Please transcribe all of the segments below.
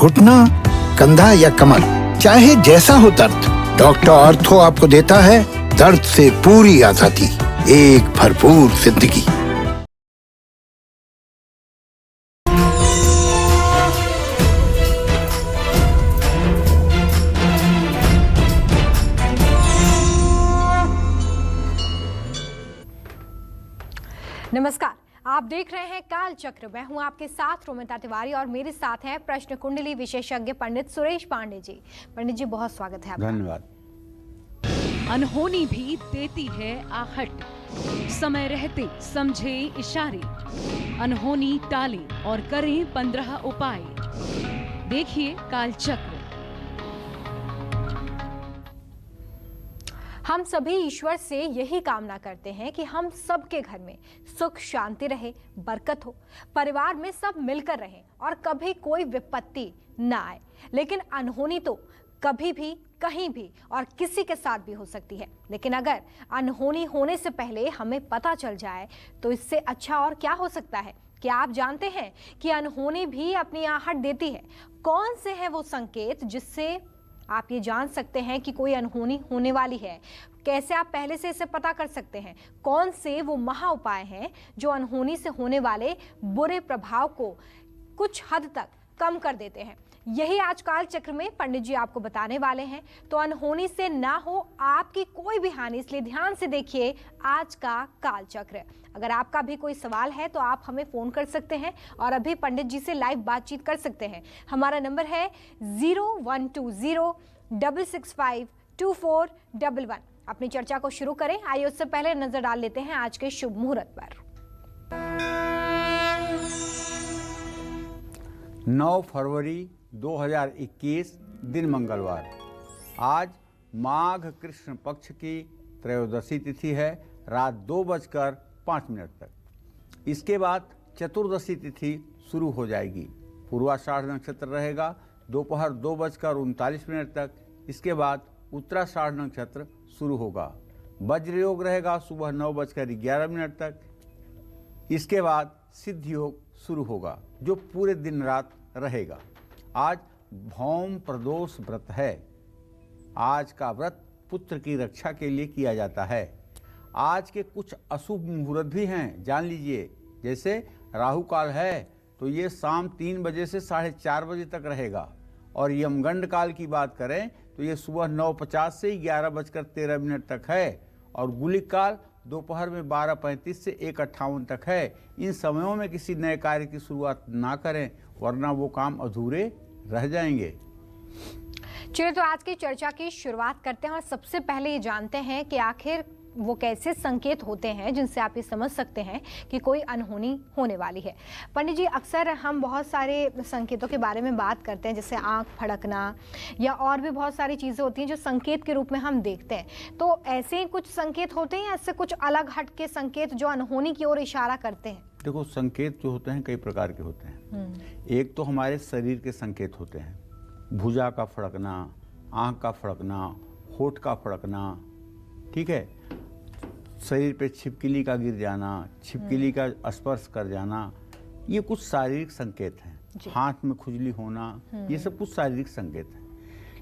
घुटना, कंधा या कमर, चाहे जैसा हो दर्द, डॉक्टर ऑर्थो आपको देता है दर्द से पूरी आजादी, एक भरपूर जिंदगी। नमस्कार, आप देख रहे हैं काल चक्र। मैं हूं आपके साथ रोमिता तिवारी और मेरे साथ हैं प्रश्न कुंडली विशेषज्ञ पंडित सुरेश पांडे जी। पंडित जी, बहुत स्वागत है आपका। धन्यवाद। अनहोनी भी देती है आहट, समय रहते समझे इशारे, अनहोनी टाले और करें 15 उपाय। देखिए काल चक्र। हम सभी ईश्वर से यही कामना करते हैं कि हम सबके घर में सुख शांति रहे, बरकत हो, परिवार में सब मिलकर रहें और कभी कोई विपत्ति ना आए। लेकिन अनहोनी तो कभी भी, कहीं भी और किसी के साथ भी हो सकती है। लेकिन अगर अनहोनी होने से पहले हमें पता चल जाए तो इससे अच्छा और क्या हो सकता है। क्या आप जानते हैं कि अनहोनी भी अपनी आहट देती है? कौन से हैं वो संकेत जिससे आप ये जान सकते हैं कि कोई अनहोनी होने वाली है? कैसे आप पहले से इसे पता कर सकते हैं? कौन से वो महा उपाय हैं जो अनहोनी से होने वाले बुरे प्रभाव को कुछ हद तक कम कर देते हैं? यही आज काल चक्र में पंडित जी आपको बताने वाले हैं। तो अनहोनी से ना हो आपकी कोई भी हानि, इसलिए ध्यान से देखिए आज का काल चक्र। अगर आपका भी कोई सवाल है तो आप हमें फोन कर सकते हैं और अभी पंडित जी से लाइव बातचीत कर सकते हैं। हमारा नंबर है 0120-665-2411। अपनी चर्चा को शुरू करें। आइए उससे पहले नजर डाल लेते हैं आज के शुभ मुहूर्त पर। 9 फरवरी 2021 दिन मंगलवार। आज माघ कृष्ण पक्ष की त्रयोदशी तिथि है, रात 2:05 तक। इसके बाद चतुर्दशी तिथि शुरू हो जाएगी। पूर्वाषाढ़ नक्षत्र रहेगा दोपहर 2:39 तक। इसके बाद उत्तराषाढ़ नक्षत्र शुरू होगा। वज्र योग रहेगा सुबह 9:11 तक। इसके बाद सिद्ध योग शुरू होगा जो पूरे दिन रात रहेगा। आज भौम प्रदोष व्रत है। आज का व्रत पुत्र की रक्षा के लिए किया जाता है। आज के कुछ अशुभ मुहूर्त भी हैं, जान लीजिए। जैसे राहु काल है तो ये शाम 3 बजे से 4:30 बजे तक रहेगा। और यमगंड काल की बात करें तो ये सुबह 9:50 से 11:13 तक है। और गुलिक काल दोपहर में 12:35 से 1:58 तक है। इन समयों में किसी नए कार्य की शुरुआत ना करें, वरना वो काम अधूरे रह जाएंगे। चलिए, तो आज की चर्चा की शुरुआत करते हैं और सबसे पहले ये जानते हैं कि आखिर वो कैसे संकेत होते हैं जिनसे आप ये समझ सकते हैं कि कोई अनहोनी होने वाली है। पंडित जी, अक्सर हम बहुत सारे संकेतों के बारे में बात करते हैं, जैसे आंख फड़कना या और भी बहुत सारी चीज़ें होती हैं जो संकेत के रूप में हम देखते हैं। तो ऐसे ही कुछ संकेत होते हैं या इससे कुछ अलग हट के संकेत जो अनहोनी की ओर इशारा करते हैं? देखो, संकेत जो होते हैं कई प्रकार के होते हैं। एक तो हमारे शरीर के संकेत होते हैं। भुजा का फड़कना, आंख का फड़कना, होठ का फड़कना, ठीक है। शरीर पे छिपकली का गिर जाना, छिपकली का स्पर्श कर जाना, ये कुछ शारीरिक संकेत हैं। हाथ में खुजली होना, ये सब कुछ शारीरिक संकेत हैं।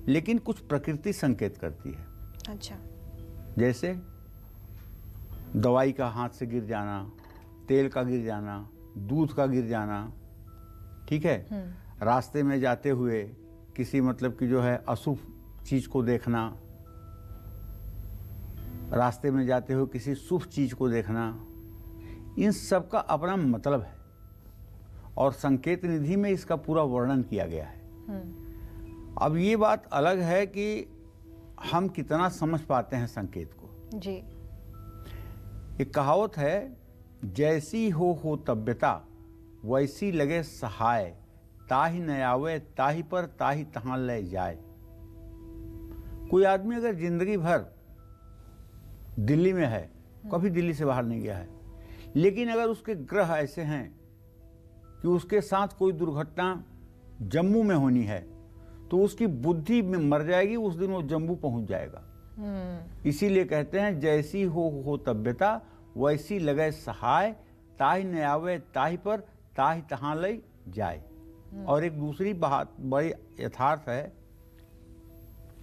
लेकिन कुछ प्रकृति संकेत करती है। अच्छा। जैसे दवाई का हाथ से गिर जाना, तेल का गिर जाना, दूध का गिर जाना, ठीक है। रास्ते में जाते हुए किसी मतलब की जो है अशुभ चीज को देखना, रास्ते में जाते हुए किसी शुभ चीज को देखना, इन सब का अपना मतलब है और संकेत निधि में इसका पूरा वर्णन किया गया है। अब ये बात अलग है कि हम कितना समझ पाते हैं संकेत को। जी। एक कहावत है, जैसी हो तब्यता वैसी लगे सहाय, ताहि न आवे ताहि पर ताहि तहां ले जाए। कोई आदमी अगर जिंदगी भर दिल्ली में है, कभी दिल्ली से बाहर नहीं गया है, लेकिन अगर उसके ग्रह ऐसे हैं कि उसके साथ कोई दुर्घटना जम्मू में होनी है तो उसकी बुद्धि में मर जाएगी, उस दिन वो जम्मू पहुंच जाएगा। इसीलिए कहते हैं जैसी हो तब्यता वैसी लगे सहाय, ताहि न आवे ताहि पर ताहि तहां ले जाए। और एक दूसरी बात बड़ी यथार्थ है,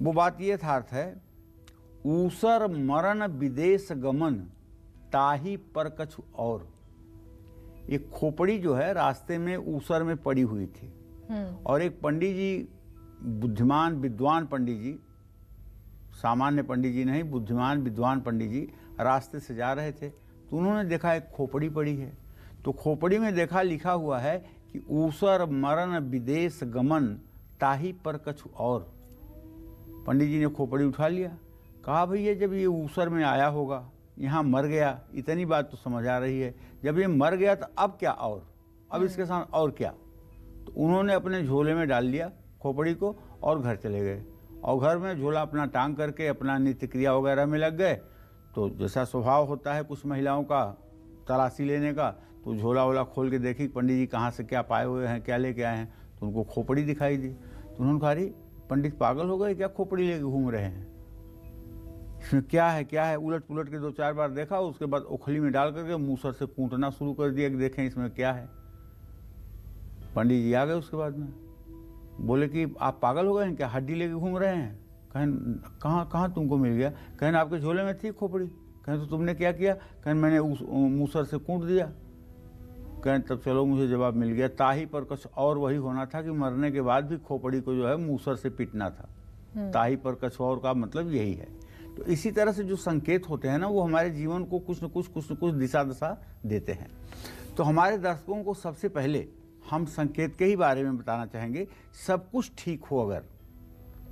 वो बात ये यथार्थ है, ऊसर मरण विदेश गमन ताही पर कछु और। एक खोपड़ी जो है रास्ते में ऊसर में पड़ी हुई थी और एक पंडित जी, बुद्धिमान विद्वान पंडित जी, सामान्य पंडित जी नहीं, बुद्धिमान विद्वान पंडित जी रास्ते से जा रहे थे, तो उन्होंने देखा एक खोपड़ी पड़ी है। तो खोपड़ी में देखा, लिखा हुआ है कि ऊसर मरण विदेश गमन ताही पर कछु और। पंडित जी ने खोपड़ी उठा लिया, कहा भैया जब ये ऊसर में आया होगा, यहाँ मर गया, इतनी बात तो समझ आ रही है, जब ये मर गया तो अब क्या और, अब इसके साथ और क्या। तो उन्होंने अपने झोले में डाल लिया खोपड़ी को और घर चले गए और घर में झोला अपना टांग करके अपना नित्य क्रिया वगैरह में लग गए। तो जैसा स्वभाव होता है कुछ महिलाओं का तलाशी लेने का, तो झोला वोला खोल के देखी पंडित जी कहाँ से क्या पाए हुए हैं, क्या लेके आए हैं, तो उनको खोपड़ी दिखाई दी। तो उन्होंने कहा अरे पंडित पागल हो गए क्या, खोपड़ी लेके घूम रहे हैं, इसमें क्या है। उलट पुलट के 2-4 बार देखा, उसके बाद ओखली में डाल करके मूसर से कूटना शुरू कर दिया कि देखें इसमें क्या है। पंडित जी आ गए उसके बाद में, बोले कि आप पागल हो गए हैं क्या, हड्डी लेके घूम रहे हैं। कहें कहाँ तुमको मिल गया। कहें आपके झोले में थी खोपड़ी। कहें तो तुमने क्या किया। कहें मैंने मूसर से कूट दिया। कहें तब चलो मुझे जवाब मिल गया, ताही पर कुछ और वही होना था कि मरने के बाद भी खोपड़ी को जो है मूसर से पीटना था। ताही पर कुछ और का मतलब यही है। तो इसी तरह से जो संकेत होते हैं ना, वो हमारे जीवन को कुछ न कुछ दिशा दशा देते हैं। तो हमारे दर्शकों को सबसे पहले हम संकेत के ही बारे में बताना चाहेंगे। सब कुछ ठीक हो, अगर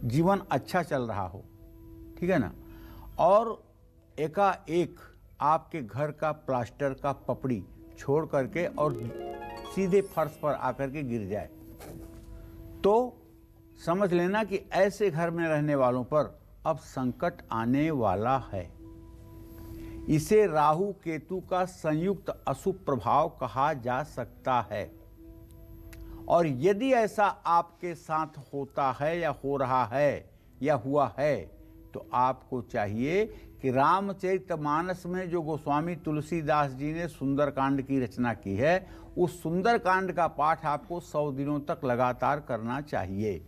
जीवन अच्छा चल रहा हो, ठीक है ना, और एकाएक आपके घर का प्लास्टर का पपड़ी छोड़ करके और सीधे फर्श पर आकर के गिर जाए, तो समझ लेना कि ऐसे घर में रहने वालों पर अब संकट आने वाला है। इसे राहु केतु का संयुक्त अशुभ प्रभाव कहा जा सकता है। और यदि ऐसा आपके साथ होता है या हो रहा है या हुआ है, तो आपको चाहिए कि रामचरितमानस में जो गोस्वामी तुलसीदास जी ने सुंदरकांड की रचना की है, उस सुंदरकांड का पाठ आपको 100 दिनों तक लगातार करना चाहिए।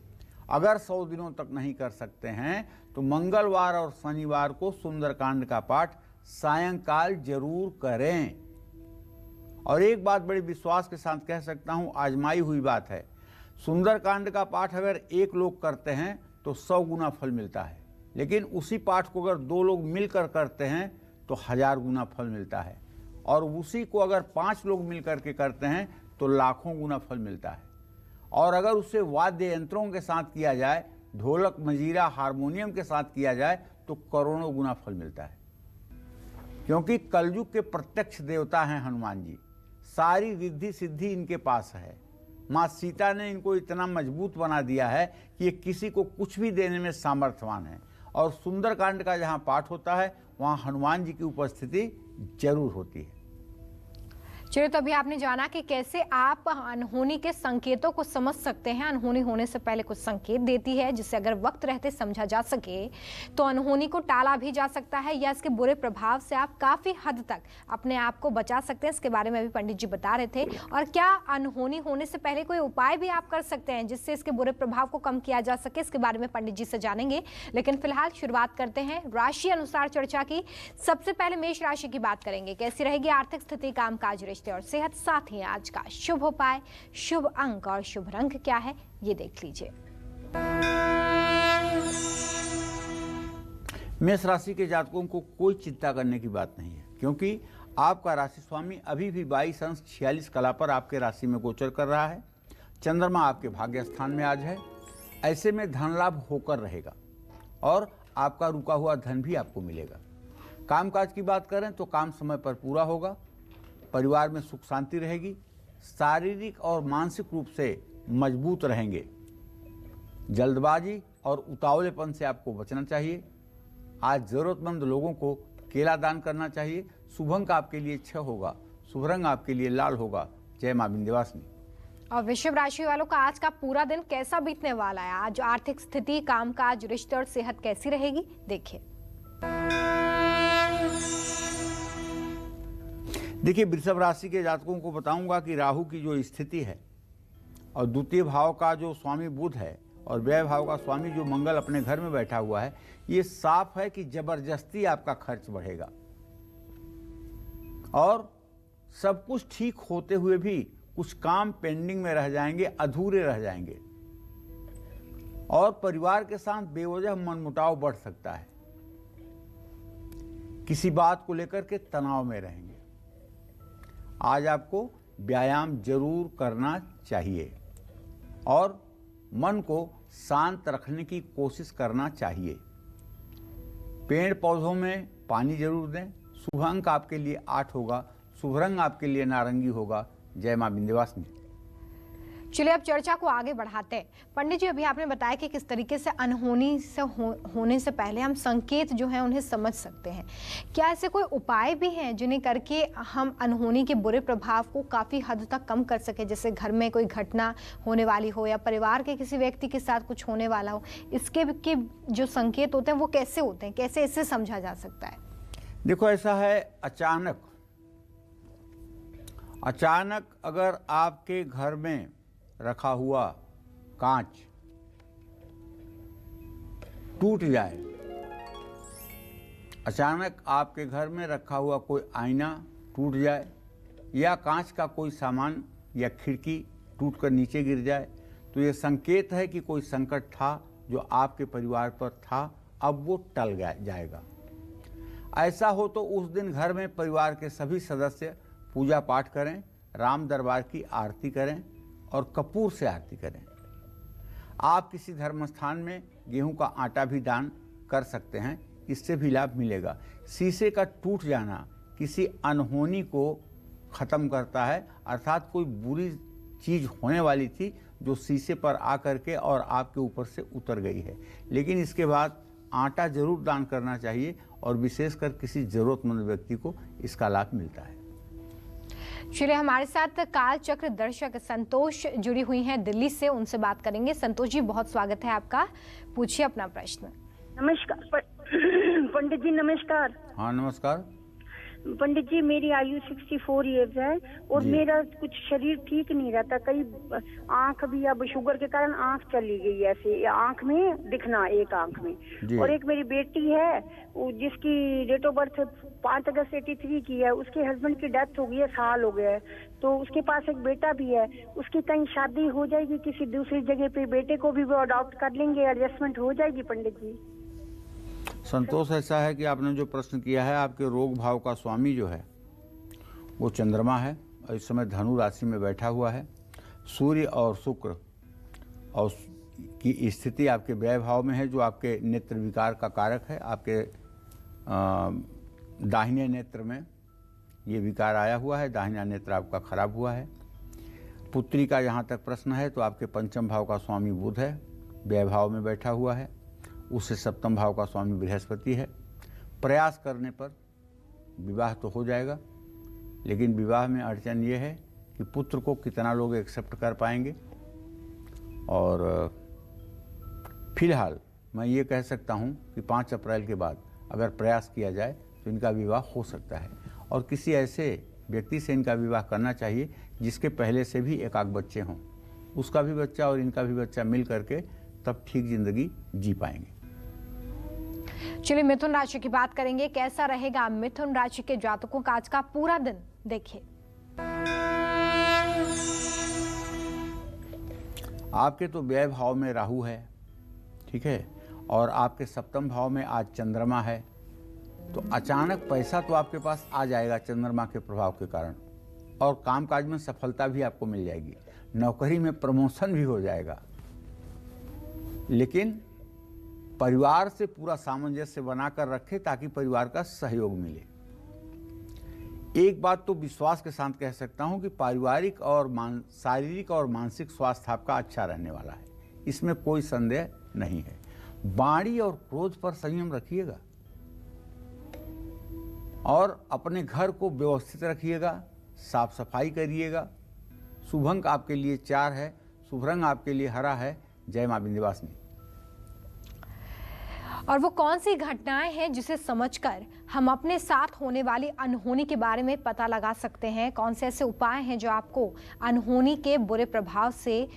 अगर 100 दिनों तक नहीं कर सकते हैं तो मंगलवार और शनिवार को सुंदरकांड का पाठ सायंकाल जरूर करें। और एक बात बड़े विश्वास के साथ कह सकता हूं, आजमाई हुई बात है, सुंदरकांड का पाठ अगर 1 लोग करते हैं तो 100 गुना फल मिलता है, लेकिन उसी पाठ को अगर 2 लोग मिलकर करते हैं तो 1000 गुना फल मिलता है, और उसी को अगर 5 लोग मिलकर के करते हैं तो लाखों गुना फल मिलता है। और अगर उसे वाद्य यंत्रों के साथ किया जाए, ढोलक मंजीरा हारमोनियम के साथ किया जाए, तो करोड़ों गुना फल मिलता है। क्योंकि कलयुग के प्रत्यक्ष देवता हैं हनुमान जी, सारी रिद्धि सिद्धि इनके पास है। माँ सीता ने इनको इतना मजबूत बना दिया है कि ये किसी को कुछ भी देने में सामर्थ्यवान है। और सुंदरकांड का जहाँ पाठ होता है वहाँ हनुमान जी की उपस्थिति जरूर होती है। चलिए, तो अभी आपने जाना कि कैसे आप अनहोनी के संकेतों को समझ सकते हैं। अनहोनी होने से पहले कुछ संकेत देती है, जिससे अगर वक्त रहते समझा जा सके तो अनहोनी को टाला भी जा सकता है, या इसके बुरे प्रभाव से आप काफ़ी हद तक अपने आप को बचा सकते हैं। इसके बारे में अभी पंडित जी बता रहे थे। और क्या अनहोनी होने से पहले कोई उपाय भी आप कर सकते हैं जिससे इसके बुरे प्रभाव को कम किया जा सके, इसके बारे में पंडित जी से जानेंगे। लेकिन फिलहाल शुरुआत करते हैं राशि अनुसार चर्चा की। सबसे पहले मेष राशि की बात करेंगे। कैसी रहेगी आर्थिक स्थिति, कामकाज, और सेहत, साथ ही आज का शुभ उपाय, शुभ अंक और शुभ रंग क्या है, ये देख लीजिए। मेष राशि के जातकों को कोई चिंता करने की बात नहीं है, क्योंकि आपका राशि स्वामी अभी भी 22 अंश 46 कला पर आपके राशि में गोचर कर रहा है। चंद्रमा आपके भाग्य स्थान में आज है। ऐसे में धन लाभ होकर रहेगा और आपका रुका हुआ धन भी आपको मिलेगा। कामकाज की बात करें तो काम समय पर पूरा होगा। परिवार में सुख शांति रहेगी। शारीरिक और मानसिक रूप से मजबूत रहेंगे। जल्दबाजी और उतावलेपन से आपको बचना चाहिए। आज जरूरतमंद लोगों को केला दान करना चाहिए। शुभ अंक आपके लिए 6 होगा। शुभ रंग आपके लिए लाल होगा। जय मां विंध्यवासिनी। और वृषभ राशि वालों का आज का पूरा दिन कैसा बीतने वाला है? आज आर्थिक स्थिति, कामकाज, रिश्ते और सेहत कैसी रहेगी, देखिए। देखिए, वृषभ राशि के जातकों को बताऊंगा कि राहु की जो स्थिति है और द्वितीय भाव का जो स्वामी बुध है और व्यय भाव का स्वामी जो मंगल अपने घर में बैठा हुआ है, ये साफ है कि जबरदस्ती आपका खर्च बढ़ेगा और सब कुछ ठीक होते हुए भी कुछ काम पेंडिंग में रह जाएंगे, अधूरे रह जाएंगे और परिवार के साथ बेवजह मनमुटाव बढ़ सकता है। किसी बात को लेकर के तनाव में रहेंगे। आज आपको व्यायाम जरूर करना चाहिए और मन को शांत रखने की कोशिश करना चाहिए। पेड़ पौधों में पानी जरूर दें। शुभ अंक आपके लिए 8 होगा। शुभ रंग आपके लिए नारंगी होगा। जय मां विंध्यवासिनी। चलिए अब चर्चा को आगे बढ़ाते हैं। पंडित जी, अभी आपने बताया कि किस तरीके से अनहोनी से होने से पहले हम संकेत जो हैं उन्हें समझ सकते हैं। क्या ऐसे कोई उपाय भी हैं जिन्हें करके हम अनहोनी के बुरे प्रभाव को काफ़ी हद तक कम कर सके? जैसे घर में कोई घटना होने वाली हो या परिवार के किसी व्यक्ति के साथ कुछ होने वाला हो, इसके के जो संकेत होते हैं वो कैसे होते हैं, कैसे इससे समझा जा सकता है? देखो, ऐसा है, अचानक अगर आपके घर में रखा हुआ कांच टूट जाए, अचानक आपके घर में रखा हुआ कोई आईना टूट जाए या कांच का कोई सामान या खिड़की टूटकर नीचे गिर जाए, तो ये संकेत है कि कोई संकट था जो आपके परिवार पर था, अब वो टल जाएगा। ऐसा हो तो उस दिन घर में परिवार के सभी सदस्य पूजा पाठ करें, राम दरबार की आरती करें और कपूर से आरती करें। आप किसी धर्म स्थान में गेहूं का आटा भी दान कर सकते हैं, इससे भी लाभ मिलेगा। शीशे का टूट जाना किसी अनहोनी को ख़त्म करता है, अर्थात कोई बुरी चीज़ होने वाली थी जो शीशे पर आकर के और आपके ऊपर से उतर गई है। लेकिन इसके बाद आटा जरूर दान करना चाहिए और विशेषकर किसी ज़रूरतमंद व्यक्ति को इसका लाभ मिलता है। चलिए, हमारे साथ काल चक्र दर्शक संतोष जुड़ी हुई हैं दिल्ली से, उनसे बात करेंगे। संतोष जी, बहुत स्वागत है आपका, पूछिए अपना प्रश्न। नमस्कार पंडित जी। नमस्कार। हाँ, नमस्कार पंडित जी, मेरी आयु 64 इयर्स है और मेरा कुछ शरीर ठीक नहीं रहता। कई आंख भी अब शुगर के कारण आंख चली गई, ऐसे आंख में दिखना एक आंख में। और एक मेरी बेटी है जिसकी डेट ऑफ बर्थ 5 अगस्त 83 की है, उसके हस्बैंड की डेथ हो गई है, साल हो गया है। तो उसके पास एक बेटा भी है, उसकी कहीं शादी हो जाएगी किसी दूसरी जगह पे, बेटे को भी वो अडॉप्ट कर लेंगे, एडजस्टमेंट हो जाएगी पंडित जी? संतोष, ऐसा है कि आपने जो प्रश्न किया है, आपके रोग भाव का स्वामी जो है वो चंद्रमा है और इस समय धनु राशि में बैठा हुआ है। सूर्य और शुक्र और की स्थिति आपके व्यय भाव में है, जो आपके नेत्र विकार का कारक है। आपके दाहिने नेत्र में ये विकार आया हुआ है, दाहिना नेत्र आपका खराब हुआ है। पुत्री का जहाँ तक प्रश्न है तो आपके पंचम भाव का स्वामी बुध है, व्यय भाव में बैठा हुआ है। उससे सप्तम भाव का स्वामी बृहस्पति है। प्रयास करने पर विवाह तो हो जाएगा, लेकिन विवाह में अड़चन ये है कि पुत्र को कितना लोग एक्सेप्ट कर पाएंगे। और फिलहाल मैं ये कह सकता हूँ कि 5 अप्रैल के बाद अगर प्रयास किया जाए तो इनका विवाह हो सकता है। और किसी ऐसे व्यक्ति से इनका विवाह करना चाहिए जिसके पहले से भी एक आध बच्चे हों, उसका भी बच्चा और इनका भी बच्चा मिल करके तब ठीक जिंदगी जी पाएंगे। चलिए, मिथुन राशि की बात करेंगे। कैसा रहेगा मिथुन राशि के जातकों का आज का पूरा दिन, देखिए। आपके तो व्यय भाव में राहु है, ठीक है, और आपके सप्तम भाव में आज चंद्रमा है, तो अचानक पैसा तो आपके पास आ जाएगा चंद्रमा के प्रभाव के कारण, और कामकाज में सफलता भी आपको मिल जाएगी, नौकरी में प्रमोशन भी हो जाएगा। लेकिन परिवार से पूरा सामंजस्य बनाकर रखें ताकि परिवार का सहयोग मिले। एक बात तो विश्वास के साथ कह सकता हूं कि पारिवारिक और शारीरिक और मानसिक स्वास्थ्य आपका अच्छा रहने वाला है, इसमें कोई संदेह नहीं है। वाणी और क्रोध पर संयम रखिएगा और अपने घर को व्यवस्थित रखिएगा, साफ सफाई करिएगा। शुभ अंक आपके लिए 4 है, शुभ रंग आपके लिए हरा है। जय मां विंध्यवासिनी। और वो कौन सी घटनाएं हैं जिसे समझकर हम अपने साथ होने वाली अनहोनी के बारे में पता लगा सकते हैं? कौन से ऐसे उपाय हैं जो आपको अनहोनी के बुरे प्रभाव से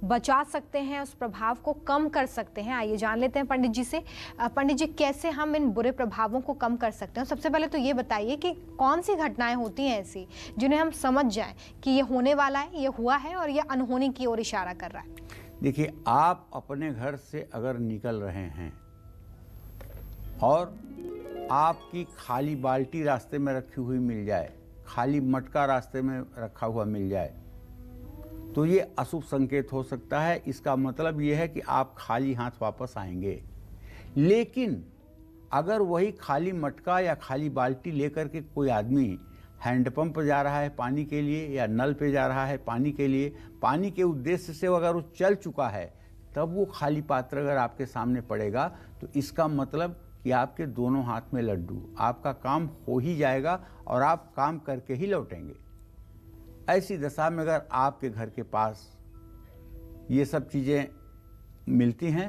बचा सकते हैं, उस प्रभाव को कम कर सकते हैं? आइए जान लेते हैं पंडित जी से। पंडित जी, कैसे हम इन बुरे प्रभावों को कम कर सकते हैं? सबसे पहले तो ये बताइए कि कौन सी घटनाएं होती हैं ऐसी जिन्हें हम समझ जाएं कि ये होने वाला है, ये हुआ है और ये अनहोनी की ओर इशारा कर रहा है। देखिए, आप अपने घर से अगर निकल रहे हैं और आपकी खाली बाल्टी रास्ते में रखी हुई मिल जाए, खाली मटका रास्ते में रखा हुआ मिल जाए, तो ये अशुभ संकेत हो सकता है। इसका मतलब ये है कि आप खाली हाथ वापस आएंगे। लेकिन अगर वही खाली मटका या खाली बाल्टी लेकर के कोई आदमी हैंडपंप जा रहा है पानी के लिए या नल पे जा रहा है पानी के लिए, पानी के उद्देश्य से अगर वो चल चुका है, तब वो खाली पात्र अगर आपके सामने पड़ेगा, तो इसका मतलब कि आपके दोनों हाथ में लड्डू, आपका काम हो ही जाएगा और आप काम करके ही लौटेंगे। ऐसी दशा में अगर आपके घर के पास ये सब चीज़ें मिलती हैं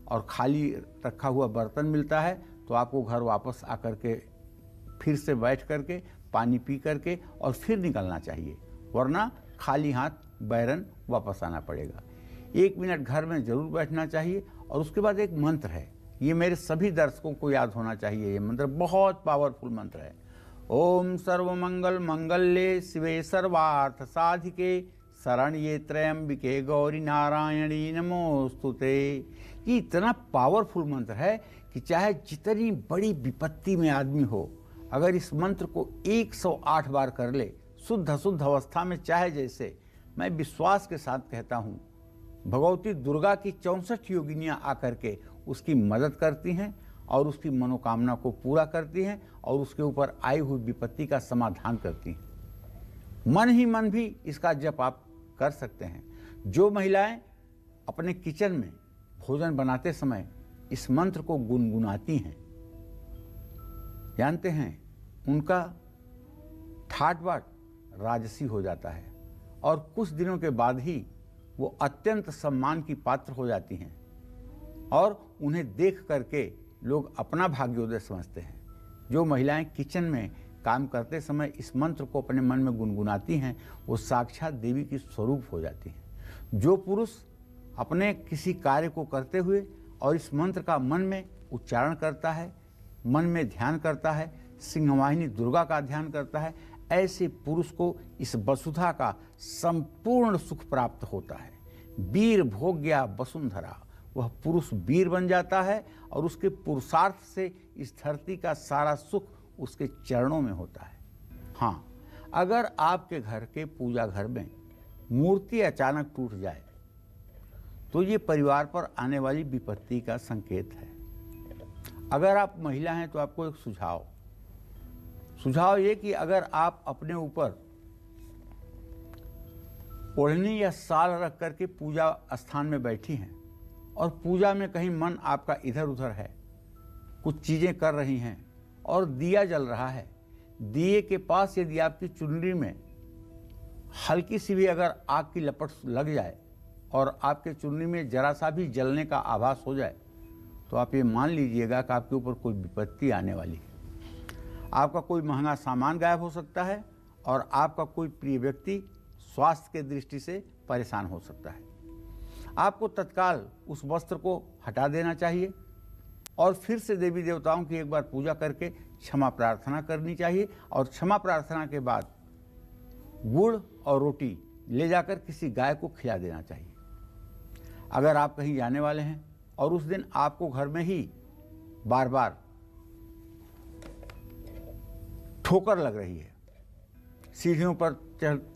और खाली रखा हुआ बर्तन मिलता है, तो आपको घर वापस आकर के फिर से बैठ करके पानी पी करके और फिर निकलना चाहिए, वरना खाली हाथ बैरन वापस आना पड़ेगा। 1 मिनट घर में ज़रूर बैठना चाहिए। और उसके बाद एक मंत्र है, ये मेरे सभी दर्शकों को याद होना चाहिए। ये मंत्र बहुत पावरफुल मंत्र है। ओम सर्वमंगल मंगल्ये शिवे सर्वार्थ साधिके शरण्ये त्र्यंबिके गौरी नारायणी नमोस्तुते। ये इतना पावरफुल मंत्र है कि चाहे जितनी बड़ी विपत्ति में आदमी हो, अगर इस मंत्र को 108 बार कर ले, शुद्ध अवस्था में, चाहे जैसे, मैं विश्वास के साथ कहता हूँ, भगवती दुर्गा की 64 योगिनियाँ आकर के उसकी मदद करती हैं और उसकी मनोकामना को पूरा करती हैं और उसके ऊपर आई हुई विपत्ति का समाधान करती हैं। मन ही मन भी इसका जप आप कर सकते हैं। जो महिलाएं अपने किचन में भोजन बनाते समय इस मंत्र को गुनगुनाती हैं, जानते हैं उनका ठाट बाट राजसी हो जाता है और कुछ दिनों के बाद ही वो अत्यंत सम्मान की पात्र हो जाती हैं और उन्हें देख करके लोग अपना भाग्योदय समझते हैं। जो महिलाएं किचन में काम करते समय इस मंत्र को अपने मन में गुनगुनाती हैं, वो साक्षात देवी की स्वरूप हो जाती हैं। जो पुरुष अपने किसी कार्य को करते हुए और इस मंत्र का मन में उच्चारण करता है, मन में ध्यान करता है, सिंहवाहिनी दुर्गा का ध्यान करता है, ऐसे पुरुष को इस वसुधा का संपूर्ण सुख प्राप्त होता है। वीर भोग्या वसुंधरा, वह पुरुष वीर बन जाता है और उसके पुरुषार्थ से इस धरती का सारा सुख उसके चरणों में होता है। हाँ, अगर आपके घर के पूजा घर में मूर्ति अचानक टूट जाए, तो ये परिवार पर आने वाली विपत्ति का संकेत है। अगर आप महिला हैं तो आपको एक सुझाव ये कि अगर आप अपने ऊपर ओढ़नी या साल रख करके पूजा स्थान में बैठी हैं और पूजा में कहीं मन आपका इधर उधर है, कुछ चीज़ें कर रही हैं और दिया जल रहा है, दिए के पास यदि आपकी चुनरी में हल्की सी भी अगर आग की लपट लग जाए और आपके चुनरी में जरा सा भी जलने का आभास हो जाए, तो आप ये मान लीजिएगा कि आपके ऊपर कोई विपत्ति आने वाली है। आपका कोई महंगा सामान गायब हो सकता है और आपका कोई प्रिय व्यक्ति स्वास्थ्य के दृष्टि से परेशान हो सकता है। आपको तत्काल उस वस्त्र को हटा देना चाहिए और फिर से देवी देवताओं की एक बार पूजा करके क्षमा प्रार्थना करनी चाहिए और क्षमा प्रार्थना के बाद गुड़ और रोटी ले जाकर किसी गाय को खिला देना चाहिए। अगर आप कहीं जाने वाले हैं और उस दिन आपको घर में ही बार बार ठोकर लग रही है, सीढ़ियों पर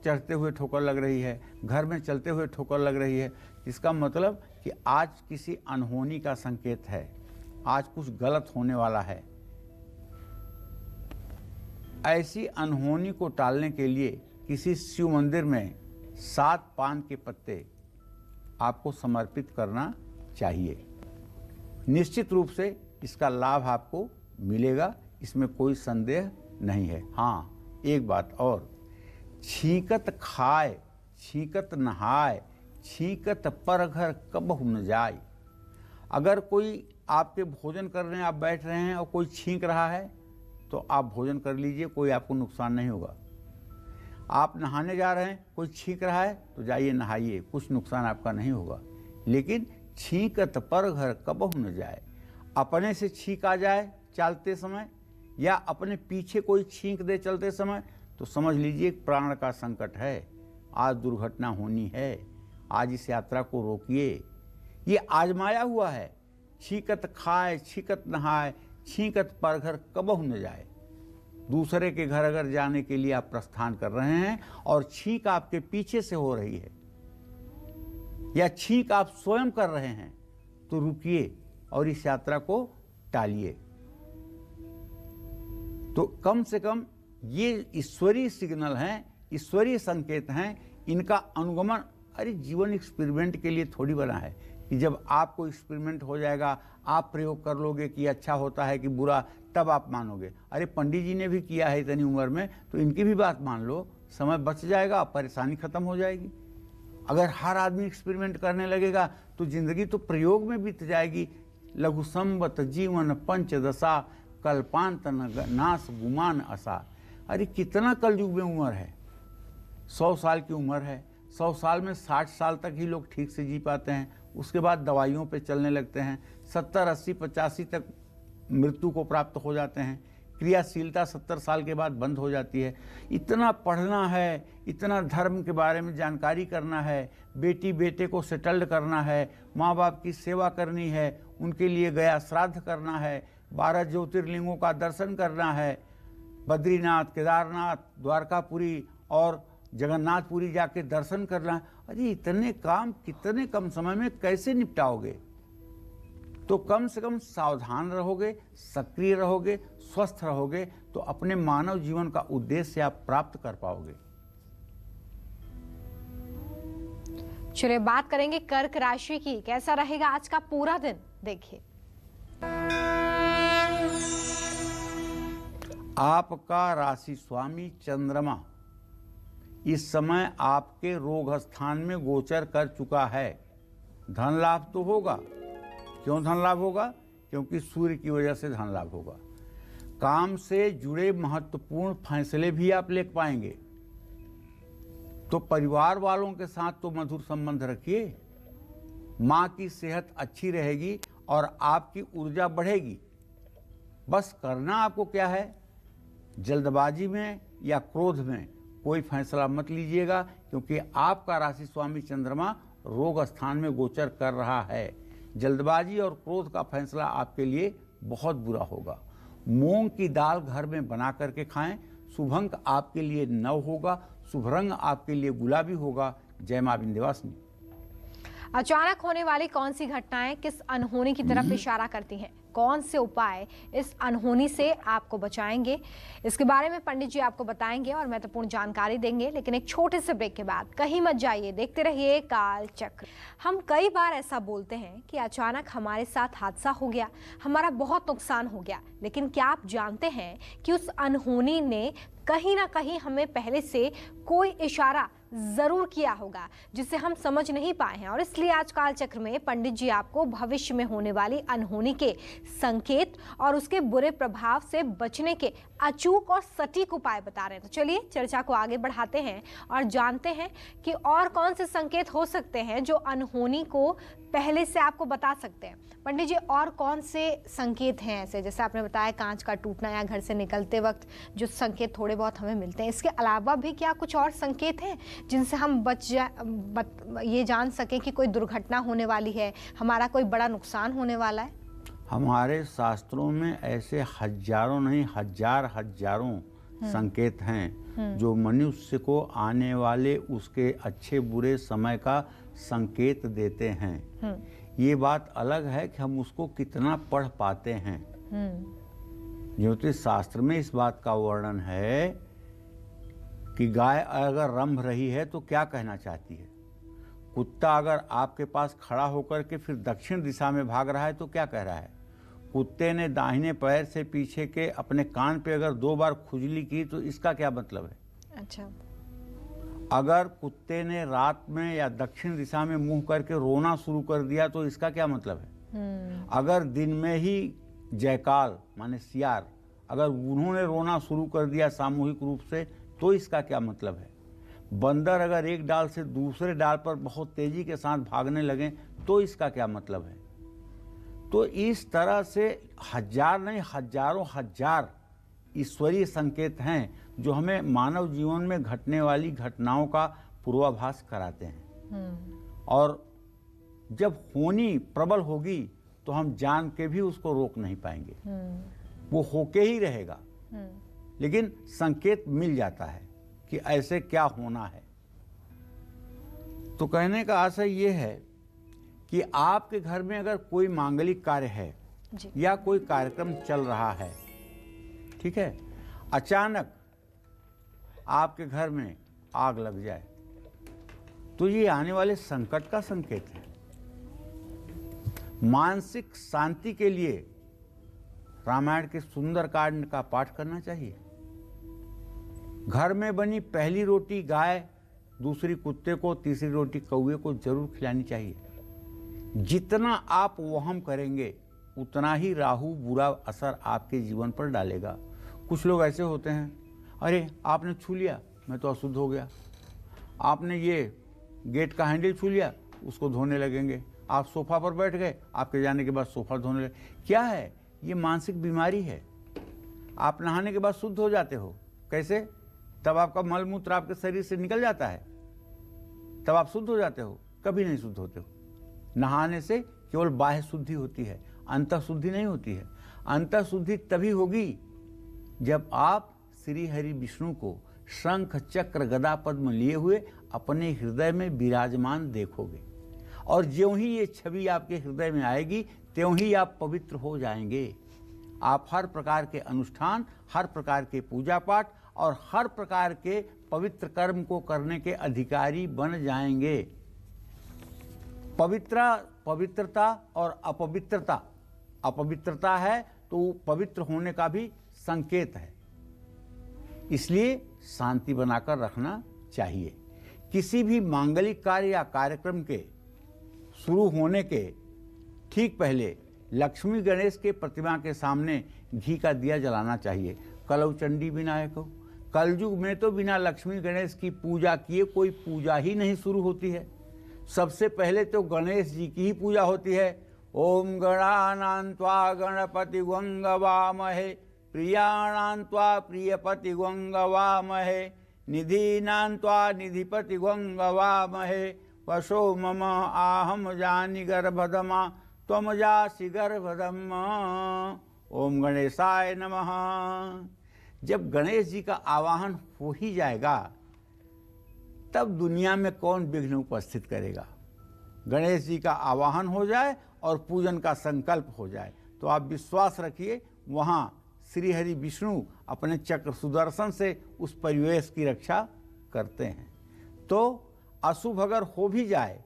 चढ़ते हुए ठोकर लग रही है, घर में चलते हुए ठोकर लग रही है, इसका मतलब कि आज किसी अनहोनी का संकेत है, आज कुछ गलत होने वाला है। ऐसी अनहोनी को टालने के लिए किसी शिव मंदिर में 7 पान के पत्ते आपको समर्पित करना चाहिए। निश्चित रूप से इसका लाभ आपको मिलेगा, इसमें कोई संदेह नहीं है। हाँ, एक बात और, छींकत खाए छींकत नहाए छींकत पर घर कबहु न जाए। अगर कोई आपके भोजन कर रहे हैं, आप बैठ रहे हैं और कोई छींक रहा है तो आप भोजन कर लीजिए, कोई आपको नुकसान नहीं होगा। आप नहाने जा रहे हैं, कोई छींक रहा है तो जाइए नहाइए, कुछ नुकसान आपका नहीं होगा। लेकिन छींकत पर घर कबहु न जाए, अपने से छींक आ जाए चलते समय या अपने पीछे कोई छींक दे चलते समय तो समझ लीजिए प्राण का संकट है, आज दुर्घटना होनी है। आज इस यात्रा को रोकिए, ये आजमाया हुआ है। छींकत खाए, छींकत नहाए, छींकत पर घर कबहु न जाए। दूसरे के घर अगर जाने के लिए आप प्रस्थान कर रहे हैं और छींक आपके पीछे से हो रही है या छींक आप स्वयं कर रहे हैं तो रुकिए और इस यात्रा को टालिए। तो कम से कम ये ईश्वरीय सिग्नल हैं, ईश्वरीय संकेत हैं, इनका अनुगमन अरे जीवन एक्सपेरिमेंट के लिए थोड़ी बना है कि जब आपको एक्सपेरिमेंट हो जाएगा, आप प्रयोग कर लोगे कि अच्छा होता है कि बुरा, तब आप मानोगे। अरे पंडित जी ने भी किया है इतनी उम्र में, तो इनकी भी बात मान लो, समय बच जाएगा, परेशानी खत्म हो जाएगी। अगर हर आदमी एक्सपेरिमेंट करने लगेगा तो जिंदगी तो प्रयोग में बीत जाएगी। लघु संवत जीवन पंचदशा, कल्पांत नाश गुमान असा। अरे कितना कलयुग में उम्र है, 100 साल की उम्र है। 100 साल में 60 साल तक ही लोग ठीक से जी पाते हैं, उसके बाद दवाइयों पे चलने लगते हैं। 70, 80, 85 तक मृत्यु को प्राप्त हो जाते हैं। क्रियाशीलता 70 साल के बाद बंद हो जाती है। इतना पढ़ना है, इतना धर्म के बारे में जानकारी करना है, बेटी बेटे को सेटल्ड करना है, माँ बाप की सेवा करनी है, उनके लिए गया श्राद्ध करना है, 12 ज्योतिर्लिंगों का दर्शन करना है, बद्रीनाथ, केदारनाथ, द्वारकापुरी और जगन्नाथपुरी जाके दर्शन करना है। अरे इतने काम कितने कम समय में कैसे निपटाओगे? तो कम से कम सावधान रहोगे, सक्रिय रहोगे, स्वस्थ रहोगे तो अपने मानव जीवन का उद्देश्य आप प्राप्त कर पाओगे। चलिए बात करेंगे कर्क राशि की, कैसा रहेगा आज का पूरा दिन, देखिए। आपका राशि स्वामी चंद्रमा इस समय आपके रोग स्थान में गोचर कर चुका है। धन लाभ तो होगा। क्यों धन लाभ होगा? क्योंकि सूर्य की वजह से धन लाभ होगा। काम से जुड़े महत्वपूर्ण फैसले भी आप ले पाएंगे। तो परिवार वालों के साथ तो मधुर संबंध रखिए। माँ की सेहत अच्छी रहेगी और आपकी ऊर्जा बढ़ेगी। बस करना आपको क्या है, जल्दबाजी में या क्रोध में कोई फैसला मत लीजिएगा, क्योंकि आपका राशि स्वामी चंद्रमा रोग स्थान में गोचर कर रहा है। जल्दबाजी और क्रोध का फैसला आपके लिए बहुत बुरा होगा। मूंग की दाल घर में बना करके खाएं। शुभ अंक आपके लिए 9 होगा। शुभ रंग आपके लिए गुलाबी होगा। जय मां विंध्यवासिनी। अचानक होने वाली कौन सी घटनाएं किस अनहोनी की तरफ इशारा करती हैं? कौन से उपाय इस अनहोनी से आपको बचाएंगे? इसके बारे में पंडित जी आपको बताएंगे और महत्वपूर्ण जानकारी देंगे। लेकिन एक छोटे से ब्रेक के बाद कहीं मत जाइए, देखते रहिए काल चक्र। हम कई बार ऐसा बोलते हैं कि अचानक हमारे साथ हादसा हो गया, हमारा बहुत नुकसान हो गया। लेकिन क्या आप जानते हैं कि उस अनहोनी ने कहीं ना कहीं हमें पहले से कोई इशारा जरूर किया होगा जिसे हम समझ नहीं पाए हैं। और इसलिए आज काल चक्र में पंडित जी आपको भविष्य में होने वाली अनहोनी के संकेत और उसके बुरे प्रभाव से बचने के अचूक और सटीक उपाय बता रहे हैं। तो चलिए चर्चा को आगे बढ़ाते हैं और जानते हैं कि और कौन से संकेत हो सकते हैं जो अनहोनी को पहले से आपको बता सकते हैं। पंडित जी, और कौन से संकेत हैं ऐसे, जैसे आपने बताया कांच का टूटना या घर से निकलते वक्त जो संकेत थोड़े बहुत हमें मिलते हैं, इसके अलावा भी क्या कुछ और संकेत हैं जिनसे हम ये जान सकें कि कोई दुर्घटना होने वाली है, हमारा कोई बड़ा नुकसान होने वाला है? हमारे शास्त्रों में ऐसे हजारों नहीं हजारों संकेत हैं जो मनुष्य को आने वाले उसके अच्छे बुरे समय का संकेत देते हैं। ये बात अलग है कि हम उसको कितना पढ़ पाते हैं। ज्योतिष शास्त्र में इस बात का वर्णन है कि गाय अगर रंभ रही है तो क्या कहना चाहती है, कुत्ता अगर आपके पास खड़ा होकर के फिर दक्षिण दिशा में भाग रहा है तो क्या कह रहा है, कुत्ते ने दाहिने पैर से पीछे के अपने कान पे अगर 2 बार खुजली की तो इसका क्या मतलब है। अच्छा, अगर कुत्ते ने रात में या दक्षिण दिशा में मुंह करके रोना शुरू कर दिया तो इसका क्या मतलब है। अगर दिन में ही जयकाल माने सियार अगर उन्होंने रोना शुरू कर दिया सामूहिक रूप से, तो इसका क्या मतलब है? बंदर अगर एक डाल से दूसरे डाल पर बहुत तेजी के साथ भागने लगे, तो इसका क्या मतलब है? तो इस तरह से हजार नहीं हजारों हजार ईश्वरीय संकेत हैं जो हमें मानव जीवन में घटने वाली घटनाओं का पूर्वाभास कराते हैं। और जब होनी प्रबल होगी तो हम जान के भी उसको रोक नहीं पाएंगे, वो होके ही रहेगा। लेकिन संकेत मिल जाता है कि ऐसे क्या होना है। तो कहने का आशय ये है कि आपके घर में अगर कोई मांगलिक कार्य है या कोई कार्यक्रम चल रहा है, ठीक है, अचानक आपके घर में आग लग जाए, तो ये आने वाले संकट का संकेत है। मानसिक शांति के लिए रामायण के सुंदरकांड का पाठ करना चाहिए। घर में बनी पहली रोटी गाय, दूसरी कुत्ते को, तीसरी रोटी कौवे को जरूर खिलानी चाहिए। जितना आप वहम करेंगे उतना ही राहु बुरा असर आपके जीवन पर डालेगा। कुछ लोग ऐसे होते हैं, अरे आपने छू लिया मैं तो अशुद्ध हो गया, आपने ये गेट का हैंडल छू लिया उसको धोने लगेंगे, आप सोफा पर बैठ गए आपके जाने के बाद सोफा धोने लगे। क्या है? ये मानसिक बीमारी है। आप नहाने के बाद शुद्ध हो जाते हो, कैसे? तब आपका मल मूत्र आपके शरीर से निकल जाता है, तब आप शुद्ध हो जाते हो। कभी नहीं शुद्ध होते हो। नहाने से केवल बाह्य शुद्धि होती है, अंतः शुद्धि नहीं होती है। अंतः शुद्धि तभी होगी जब आप श्री हरि विष्णु को शंख चक्र गदा पद्म लिए हुए अपने हृदय में विराजमान देखोगे, और ज्यों ही ये छवि आपके हृदय में आएगी त्यों ही आप पवित्र हो जाएंगे। आप हर प्रकार के अनुष्ठान, हर प्रकार के पूजा पाठ और हर प्रकार के पवित्र कर्म को करने के अधिकारी बन जाएंगे। पवित्रता और अपवित्रता, अपवित्रता है तो पवित्र होने का भी संकेत है। इसलिए शांति बनाकर रखना चाहिए। किसी भी मांगलिक कार्य या कार्यक्रम के शुरू होने के ठीक पहले लक्ष्मी गणेश के प्रतिमा के सामने घी का दिया जलाना चाहिए। कलौ चंडी विनायक हो। कलयुग में तो बिना लक्ष्मी गणेश की पूजा किए कोई पूजा ही नहीं शुरू होती है। सबसे पहले तो गणेश जी की ही पूजा होती है। ओम गणानां त्वा गणपति गंगवामहे, प्रियाणां त्वा प्रियपति गंगवामहे, निधीनां त्वा निधिपति गंगवामहे, वशो मम आहम जानि गर्भधमा त्वम जासि गर्भधम। ओम गणेशाय नमः। जब गणेश जी का आवाहन हो ही जाएगा तब दुनिया में कौन विघ्न उपस्थित करेगा। गणेश जी का आवाहन हो जाए और पूजन का संकल्प हो जाए तो आप विश्वास रखिए वहाँ श्री हरि विष्णु अपने चक्र सुदर्शन से उस परिवेश की रक्षा करते हैं। तो अशुभ अगर हो भी जाए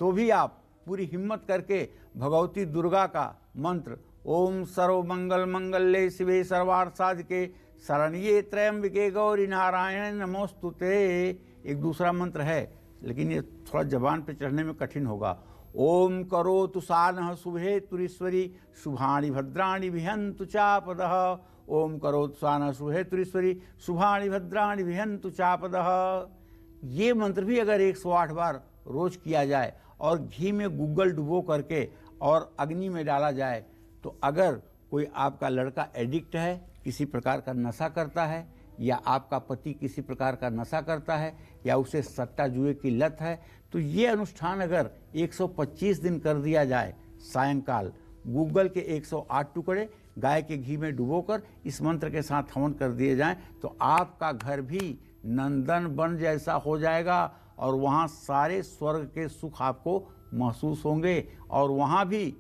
तो भी आप पूरी हिम्मत करके भगवती दुर्गा का मंत्र ओम सर्वमंगल मंगल्ये शिवे सर्वार्थ साधिके शरण्ये त्र्यंबके गौरी नारायण नमोस्तुते। एक दूसरा मंत्र है लेकिन ये थोड़ा जबान पे चढ़ने में कठिन होगा। ओम करोतु सानः शुभे तुरीश्वरी शुभानि भद्राणि विहन्तु चापदः। ओम करोतु सानः शुभे तुरीश्वरी शुभानि भद्राणि विहन्तु चापदः। ये मंत्र भी अगर 108 बार रोज किया जाए और घी में गुग्गल डुबो करके और अग्नि में डाला जाए तो अगर कोई आपका लड़का एडिक्ट है, किसी प्रकार का नशा करता है, या आपका पति किसी प्रकार का नशा करता है, या उसे सट्टा जुए की लत है, तो ये अनुष्ठान अगर 125 दिन कर दिया जाए, सायंकाल गूगल के 108 टुकड़े गाय के घी में डुबोकर इस मंत्र के साथ हवन कर दिए जाएं तो आपका घर भी नंदन वन जैसा हो जाएगा और वहाँ सारे स्वर्ग के सुख आपको महसूस होंगे। और वहाँ भी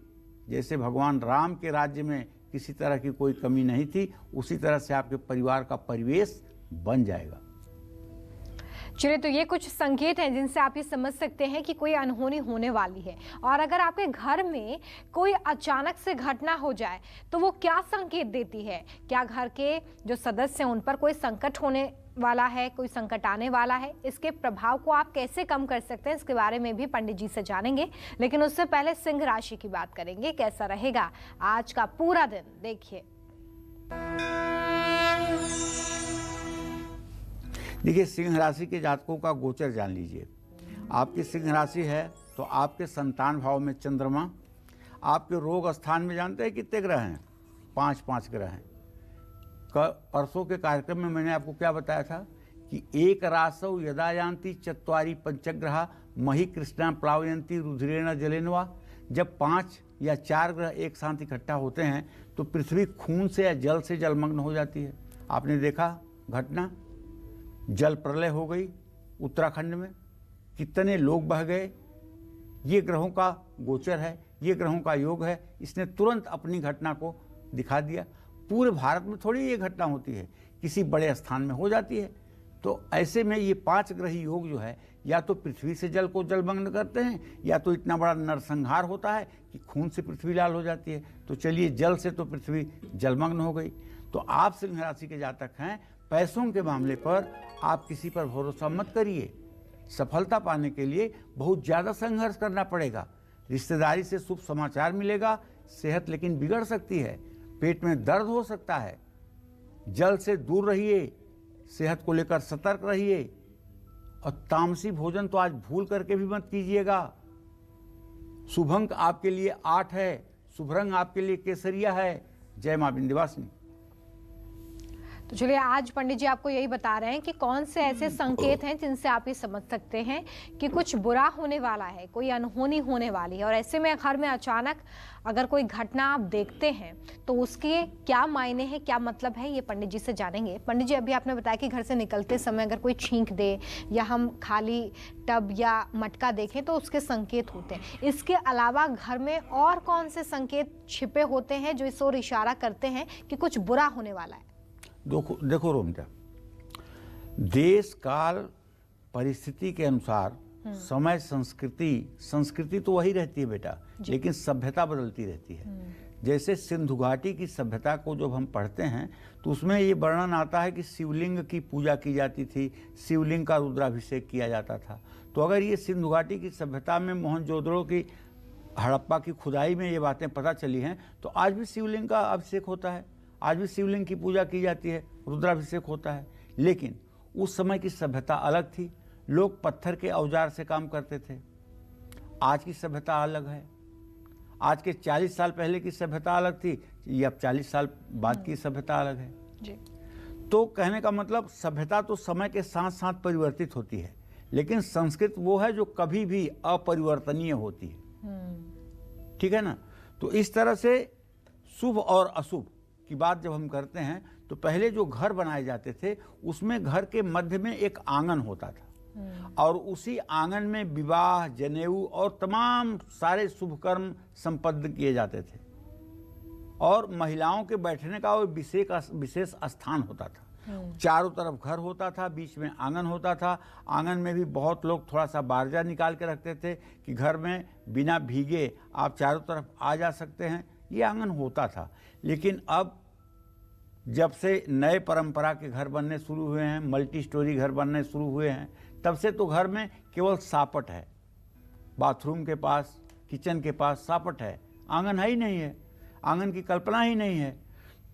जैसे भगवान राम के राज्य में किसी तरह की कोई कमी नहीं थी, उसी तरह से आपके परिवार का परिवेश बन जाएगा। चलिए, तो ये कुछ संकेत हैं जिनसे आप ये समझ सकते हैं कि कोई अनहोनी होने वाली है। और अगर आपके घर में कोई अचानक से घटना हो जाए तो वो क्या संकेत देती है? क्या घर के जो सदस्य हैं उन पर कोई संकट होने वाला है, कोई संकट आने वाला है, इसके प्रभाव को आप कैसे कम कर सकते हैं, इसके बारे में भी पंडित जी से जानेंगे। लेकिन उससे पहले सिंह राशि की बात करेंगे, कैसा रहेगा आज का पूरा दिन, देखिए। देखिए, सिंह राशि के जातकों का गोचर जान लीजिए। आपकी सिंह राशि है तो आपके संतान भाव में चंद्रमा, आपके रोग स्थान में जानते हैं कितने ग्रह हैं? 5 ग्रह हैं। परसों के कार्यक्रम में मैंने आपको क्या बताया था कि एक रासौ यदा यान्ति चत्वारि पंचग्रहा मही कृष्णा प्लावयंती रुधिरेण जलेनवा। जब 5 या 4 ग्रह एक साथ इकट्ठा होते हैं तो पृथ्वी खून से या जल से जलमग्न हो जाती है। आपने देखा घटना, जल प्रलय हो गई उत्तराखंड में, कितने लोग बह गए। ये ग्रहों का गोचर है, ये ग्रहों का योग है। इसने तुरंत अपनी घटना को दिखा दिया। पूरे भारत में थोड़ी ये घटना होती है, किसी बड़े स्थान में हो जाती है। तो ऐसे में ये 5 ग्रही योग जो है, या तो पृथ्वी से जल को जलमग्न करते हैं, या तो इतना बड़ा नरसंहार होता है कि खून से पृथ्वी लाल हो जाती है। तो चलिए, जल से तो पृथ्वी जलमग्न हो गई। तो आप सिंह राशि के जातक हैं, पैसों के मामले पर आप किसी पर भरोसा मत करिए। सफलता पाने के लिए बहुत ज़्यादा संघर्ष करना पड़ेगा। रिश्तेदारी से शुभ समाचार मिलेगा, सेहत लेकिन बिगड़ सकती है, पेट में दर्द हो सकता है। जल से दूर रहिए, सेहत को लेकर सतर्क रहिए, और तामसी भोजन तो आज भूल करके भी मत कीजिएगा। शुभ अंक आपके लिए 8 है, शुभ रंग आपके लिए केसरिया है। जय मां विंध्यवासिनी। तो चलिए, आज पंडित जी आपको यही बता रहे हैं कि कौन से ऐसे संकेत हैं जिनसे आप ये समझ सकते हैं कि कुछ बुरा होने वाला है, कोई अनहोनी होने वाली है। और ऐसे में घर में अचानक अगर कोई घटना आप देखते हैं तो उसके क्या मायने हैं, क्या मतलब है, ये पंडित जी से जानेंगे। पंडित जी, अभी आपने बताया कि घर से निकलते समय अगर कोई छींक दे या हम खाली टब या मटका देखें तो उसके संकेत होते हैं। इसके अलावा घर में और कौन से संकेत छिपे होते हैं जो इस ओर इशारा करते हैं कि कुछ बुरा होने वाला है? देखो रोमिता, देश काल परिस्थिति के अनुसार समय संस्कृति तो वही रहती है बेटा, लेकिन सभ्यता बदलती रहती है। जैसे सिंधु घाटी की सभ्यता को जब हम पढ़ते हैं तो उसमें ये वर्णन आता है कि शिवलिंग की पूजा की जाती थी, शिवलिंग का रुद्राभिषेक किया जाता था। तो अगर ये सिंधु घाटी की सभ्यता में मोहनजोदड़ो की हड़प्पा की खुदाई में ये बातें पता चली हैं, तो आज भी शिवलिंग का अभिषेक होता है, आज भी शिवलिंग की पूजा की जाती है, रुद्राभिषेक होता है। लेकिन उस समय की सभ्यता अलग थी, लोग पत्थर के औजार से काम करते थे। आज की सभ्यता अलग है। आज के 40 साल पहले की सभ्यता अलग थी, ये अब 40 साल बाद की सभ्यता अलग है जी। तो कहने का मतलब, सभ्यता तो समय के साथ साथ परिवर्तित होती है, लेकिन संस्कृत वो है जो कभी भी अपरिवर्तनीय होती है। ठीक है ना? तो इस तरह से शुभ और अशुभ की बात जब हम करते हैं तो पहले जो घर बनाए जाते थे उसमें घर के मध्य में एक आंगन होता था, और उसी आंगन में विवाह, जनेऊ और तमाम सारे शुभ कर्म संपन्न किए जाते थे। और महिलाओं के बैठने का वो विशेष स्थान होता था। चारों तरफ घर होता था, बीच में आंगन होता था। आंगन में भी बहुत लोग थोड़ा सा बारजा निकाल के रखते थे कि घर में बिना भीगे आप चारों तरफ आ जा सकते हैं। ये आंगन होता था। लेकिन अब जब से नए परंपरा के घर बनने शुरू हुए हैं, मल्टी स्टोरी घर बनने शुरू हुए हैं, तब से तो घर में केवल सापट है। बाथरूम के पास, किचन के पास सापट है, आंगन है ही नहीं है, आंगन की कल्पना ही नहीं है।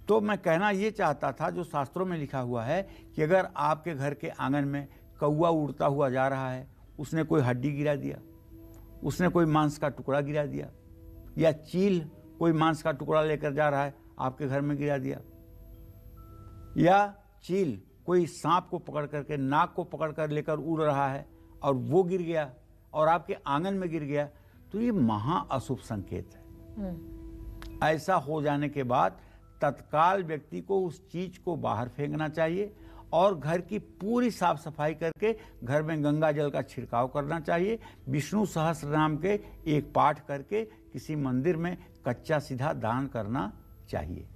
तो मैं कहना ये चाहता था, जो शास्त्रों में लिखा हुआ है कि अगर आपके घर के आंगन में कौवा उड़ता हुआ जा रहा है, उसने कोई हड्डी गिरा दिया, उसने कोई मांस का टुकड़ा गिरा दिया, या चील कोई मांस का टुकड़ा लेकर जा रहा है आपके घर में गिरा दिया, या चील कोई सांप को पकड़ करके, नाक को पकड़ कर लेकर उड़ रहा है और वो गिर गया और आपके आंगन में गिर गया, तो ये महा अशुभ संकेत है। ऐसा हो जाने के बाद तत्काल व्यक्ति को उस चीज को बाहर फेंकना चाहिए और घर की पूरी साफ सफाई करके घर में गंगा जल का छिड़काव करना चाहिए। विष्णु सहस्त्र नाम के एक पाठ करके किसी मंदिर में कच्चा सीधा दान करना चाहिए।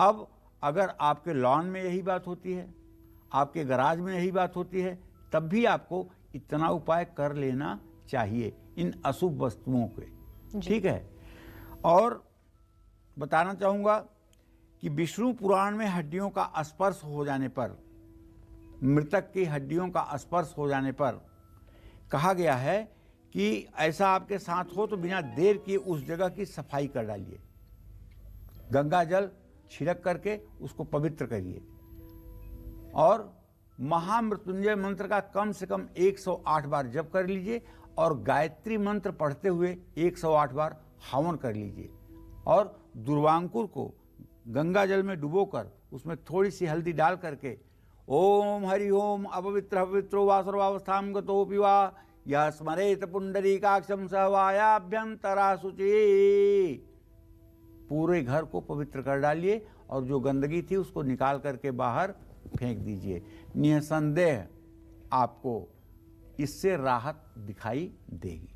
अब अगर आपके लॉन में यही बात होती है, आपके गराज में यही बात होती है, तब भी आपको इतना उपाय कर लेना चाहिए इन अशुभ वस्तुओं के। ठीक है? और बताना चाहूँगा कि विष्णु पुराण में हड्डियों का स्पर्श हो जाने पर मृतक की हड्डियों का स्पर्श हो जाने पर कहा गया है कि ऐसा आपके साथ हो तो बिना देर किए उस जगह की सफाई कर डालिए, गंगा जल छिड़क करके उसको पवित्र करिए और महामृत्युंजय मंत्र का कम से कम 108 बार जप कर लीजिए और गायत्री मंत्र पढ़ते हुए 108 बार हवन कर लीजिए और दुर्वांकुर को गंगा जल में डुबोकर उसमें थोड़ी सी हल्दी डाल करके ओम हरि ओम अपवित्र पवित्रो वा सर्वावस्थां गतोऽपि वा यः स्मरेत पुंडरीकाक्षं स वायाभ्यंतरा शुचि, पूरे घर को पवित्र कर डालिए और जो गंदगी थी उसको निकाल करके बाहर फेंक दीजिए। निसंदेह आपको इससे राहत दिखाई देगी।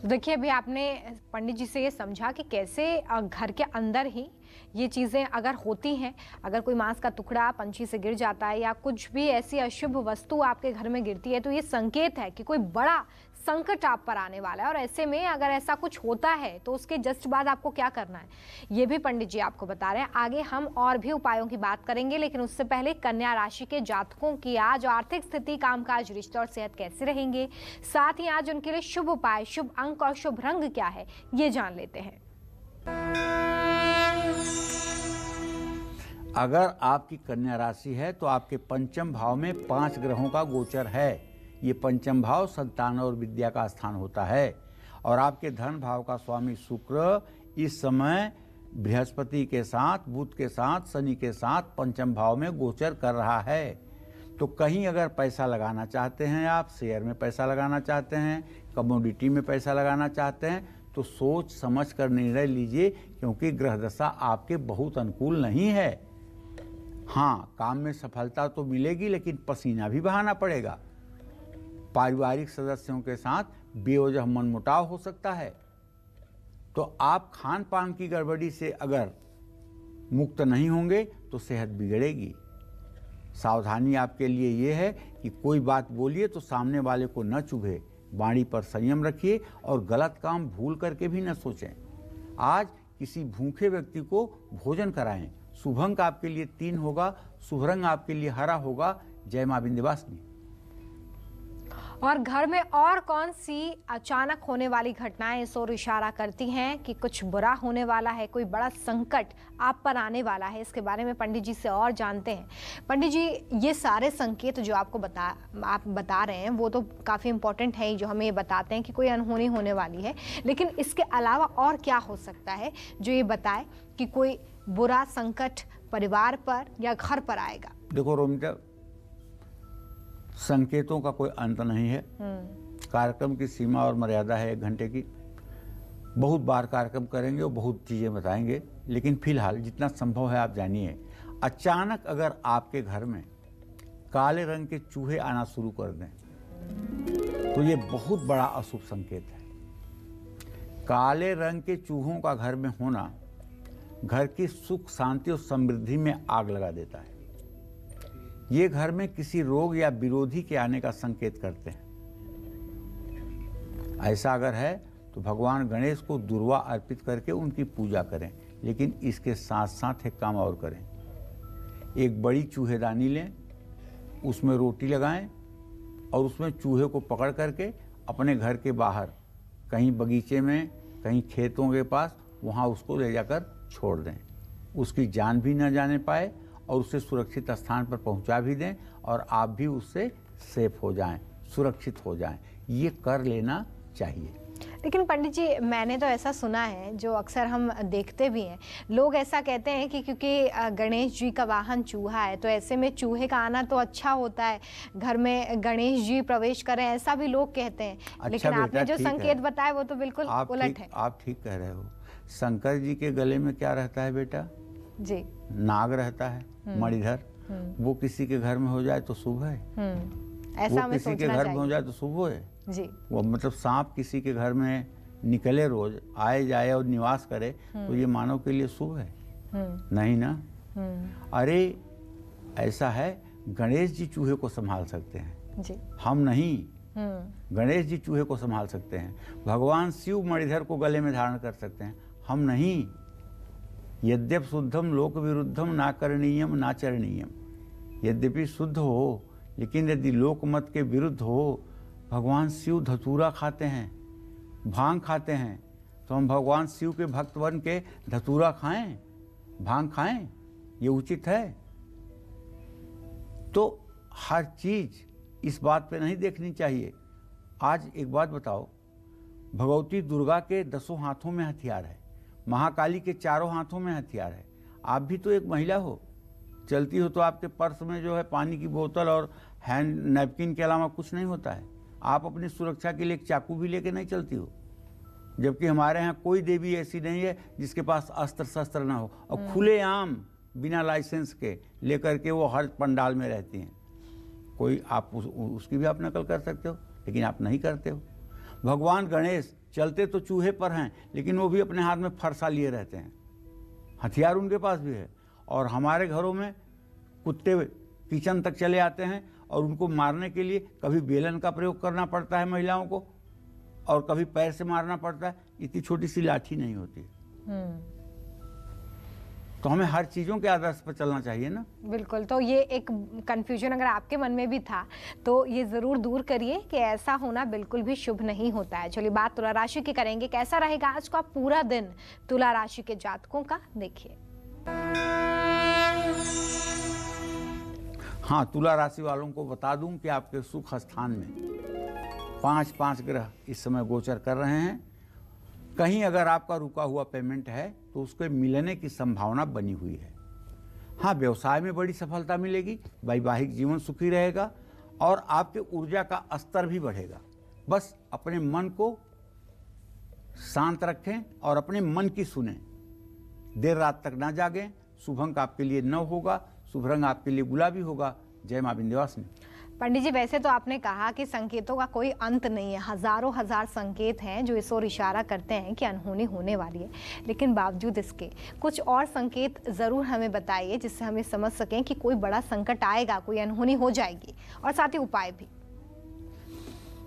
तो देखिए, अभी आपने पंडित जी से ये समझा कि कैसे घर के अंदर ही ये चीज़ें अगर होती हैं, अगर कोई मांस का टुकड़ा पंछी से गिर जाता है या कुछ भी ऐसी अशुभ वस्तु आपके घर में गिरती है तो ये संकेत है कि कोई बड़ा संकट आप पर आने वाला है। और ऐसे में अगर ऐसा कुछ होता है तो उसके जस्ट बाद आपको क्या करना है, ये भी पंडित जी आपको बता रहे हैं। आगे हम और भी उपायों की बात करेंगे, लेकिन उससे पहले कन्या राशि के जातकों की आज आर्थिक स्थिति, कामकाज, रिश्ते और सेहत कैसे रहेंगे, साथ ही आज उनके लिए शुभ उपाय, शुभ अंक और शुभ रंग क्या है, ये जान लेते हैं। अगर आपकी कन्या राशि है तो आपके पंचम भाव में 5 ग्रहों का गोचर है। ये पंचम भाव संतान और विद्या का स्थान होता है और आपके धन भाव का स्वामी शुक्र इस समय बृहस्पति के साथ, बुध के साथ, शनि के साथ पंचम भाव में गोचर कर रहा है। तो कहीं अगर पैसा लगाना चाहते हैं, आप शेयर में पैसा लगाना चाहते हैं, कमोडिटी में पैसा लगाना चाहते हैं, तो सोच समझ कर निर्णय लीजिए, क्योंकि ग्रह दशा आपके बहुत अनुकूल नहीं है। हाँ, काम में सफलता तो मिलेगी लेकिन पसीना भी बहाना पड़ेगा। पारिवारिक सदस्यों के साथ बेवजह मनमुटाव हो सकता है। तो आप खान पान की गड़बड़ी से अगर मुक्त नहीं होंगे तो सेहत बिगड़ेगी। सावधानी आपके लिए ये है कि कोई बात बोलिए तो सामने वाले को न चुभे, वाणी पर संयम रखिए और गलत काम भूल करके भी न सोचें। आज किसी भूखे व्यक्ति को भोजन कराएं। शुभ अंक आपके लिए 3 होगा, शुभ रंग आपके लिए हरा होगा। जय मां विंध्यवासिनी। और घर में और कौन सी अचानक होने वाली घटनाएं इस ओर इशारा करती हैं कि कुछ बुरा होने वाला है, कोई बड़ा संकट आप पर आने वाला है, इसके बारे में पंडित जी से और जानते हैं। पंडित जी, ये सारे संकेत जो आप बता रहे हैं वो तो काफ़ी इम्पोर्टेंट है, जो हमें ये बताते हैं कि कोई अनहोनी होने वाली है, लेकिन इसके अलावा और क्या हो सकता है जो ये बताए कि कोई बुरा संकट परिवार पर या घर पर आएगा? देखो रोमिता, संकेतों का कोई अंत नहीं है। कार्यक्रम की सीमा और मर्यादा है 1 घंटे की। बहुत बार कार्यक्रम करेंगे और बहुत चीज़ें बताएंगे, लेकिन फिलहाल जितना संभव है आप जानिए। अचानक अगर आपके घर में काले रंग के चूहे आना शुरू कर दें तो ये बहुत बड़ा अशुभ संकेत है। काले रंग के चूहों का घर में होना घर की सुख, शांति और समृद्धि में आग लगा देता है। ये घर में किसी रोग या विरोधी के आने का संकेत करते हैं। ऐसा अगर है तो भगवान गणेश को दुर्वा अर्पित करके उनकी पूजा करें, लेकिन इसके साथ साथ एक काम और करें। एक बड़ी चूहेदानी लें, उसमें रोटी लगाएं और उसमें चूहे को पकड़ करके अपने घर के बाहर कहीं बगीचे में, कहीं खेतों के पास, वहाँ उसको ले जाकर छोड़ दें। उसकी जान भी न जाने पाए और उसे सुरक्षित स्थान पर पहुंचा भी दें और आप भी उससे सेफ हो जाएं, सुरक्षित हो जाएं। ये कर लेना चाहिए। लेकिन पंडित जी, मैंने तो ऐसा सुना है, जो अक्सर हम देखते भी हैं, लोग ऐसा कहते हैं कि क्योंकि गणेश जी का वाहन चूहा है तो ऐसे में चूहे का आना तो अच्छा होता है, घर में गणेश जी प्रवेश करें, ऐसा भी लोग कहते हैं। अच्छा, लेकिन आपने जो संकेत बताए वो तो बिल्कुल उलट है। आप ठीक कह रहे हो। शंकर जी के गले में क्या रहता है बेटा? जी, नाग रहता है, मणिधर। वो किसी के घर में हो जाए तो शुभ है। ऐसा वो किसी के घर में हो जाए तो शुभ है जी। वो मतलब सांप किसी के घर में निकले, रोज आए जाए और निवास करे, तो ये मानव के लिए शुभ है? नहीं ना। अरे ऐसा है, गणेश जी चूहे को संभाल सकते हैं जी। हम नहीं। गणेश जी चूहे को संभाल सकते हैं। भगवान शिव मणिधर को गले में धारण कर सकते हैं, हम नहीं। यद्यप शुद्धम लोक विरुद्धम ना करणीयम ना चरणीयम। यद्यपि शुद्ध हो, लेकिन यदि लोकमत के विरुद्ध हो, भगवान शिव धतूरा खाते हैं, भांग खाते हैं, तो हम भगवान शिव के भक्त बन के धतूरा खाएं, भांग खाएं? ये उचित है? तो हर चीज इस बात पे नहीं देखनी चाहिए। आज एक बात बताओ, भगवती दुर्गा के 10 हाथों में हथियार है, महाकाली के 4 हाथों में हथियार है। आप भी तो एक महिला हो, चलती हो तो आपके पर्स में जो है पानी की बोतल और हैंड नैपकिन के अलावा कुछ नहीं होता है। आप अपनी सुरक्षा के लिए एक चाकू भी लेके नहीं चलती हो, जबकि हमारे यहाँ कोई देवी ऐसी नहीं है जिसके पास अस्त्र शस्त्र ना हो, और खुलेआम बिना लाइसेंस के लेकर के वो हर पंडाल में रहती हैं। कोई आप उसकी भी आप नकल कर सकते हो, लेकिन आप नहीं करते हो। भगवान गणेश चलते तो चूहे पर हैं, लेकिन वो भी अपने हाथ में फरसा लिए रहते हैं, हथियार उनके पास भी है। और हमारे घरों में कुत्ते किचन तक चले आते हैं और उनको मारने के लिए कभी बेलन का प्रयोग करना पड़ता है महिलाओं को, और कभी पैर से मारना पड़ता है। इतनी छोटी सी लाठी नहीं होती। तो हमें हर चीज़ों के आदर्श पर चलना चाहिए ना। बिल्कुल। तो ये एक कंफ्यूजन अगर आपके मन में भी था तो ये ज़रूर दूर करिए कि ऐसा होना बिल्कुल भी शुभ नहीं होता है। चलिए बात तुला राशि की करेंगे। कैसा रहेगा आज का पूरा दिन तुला राशि के जातकों का, देखिए। हाँ, तुला राशि वालों को बता दूं कि आपके सुख स्थान में 5 ग्रह इस समय गोचर कर रहे हैं। कहीं अगर आपका रुका हुआ पेमेंट है तो उसके मिलने की संभावना बनी हुई है। हाँ, व्यवसाय में बड़ी सफलता मिलेगी, वैवाहिक जीवन सुखी रहेगा और आपके ऊर्जा का स्तर भी बढ़ेगा। बस अपने मन को शांत रखें और अपने मन की सुनें। देर रात तक ना जागें। शुभ अंक आपके लिए 9 होगा, शुभ रंग आपके लिए गुलाबी होगा। जय मां विंध्यवासिनी। पंडित जी, वैसे तो आपने कहा कि संकेतों का कोई अंत नहीं है, हजारों हजार संकेत हैं जो इस ओर इशारा करते हैं कि अनहोनी होने वाली है, लेकिन बावजूद इसके कुछ और संकेत ज़रूर हमें बताइए जिससे हमें समझ सकें कि कोई बड़ा संकट आएगा, कोई अनहोनी हो जाएगी, और साथ ही उपाय भी।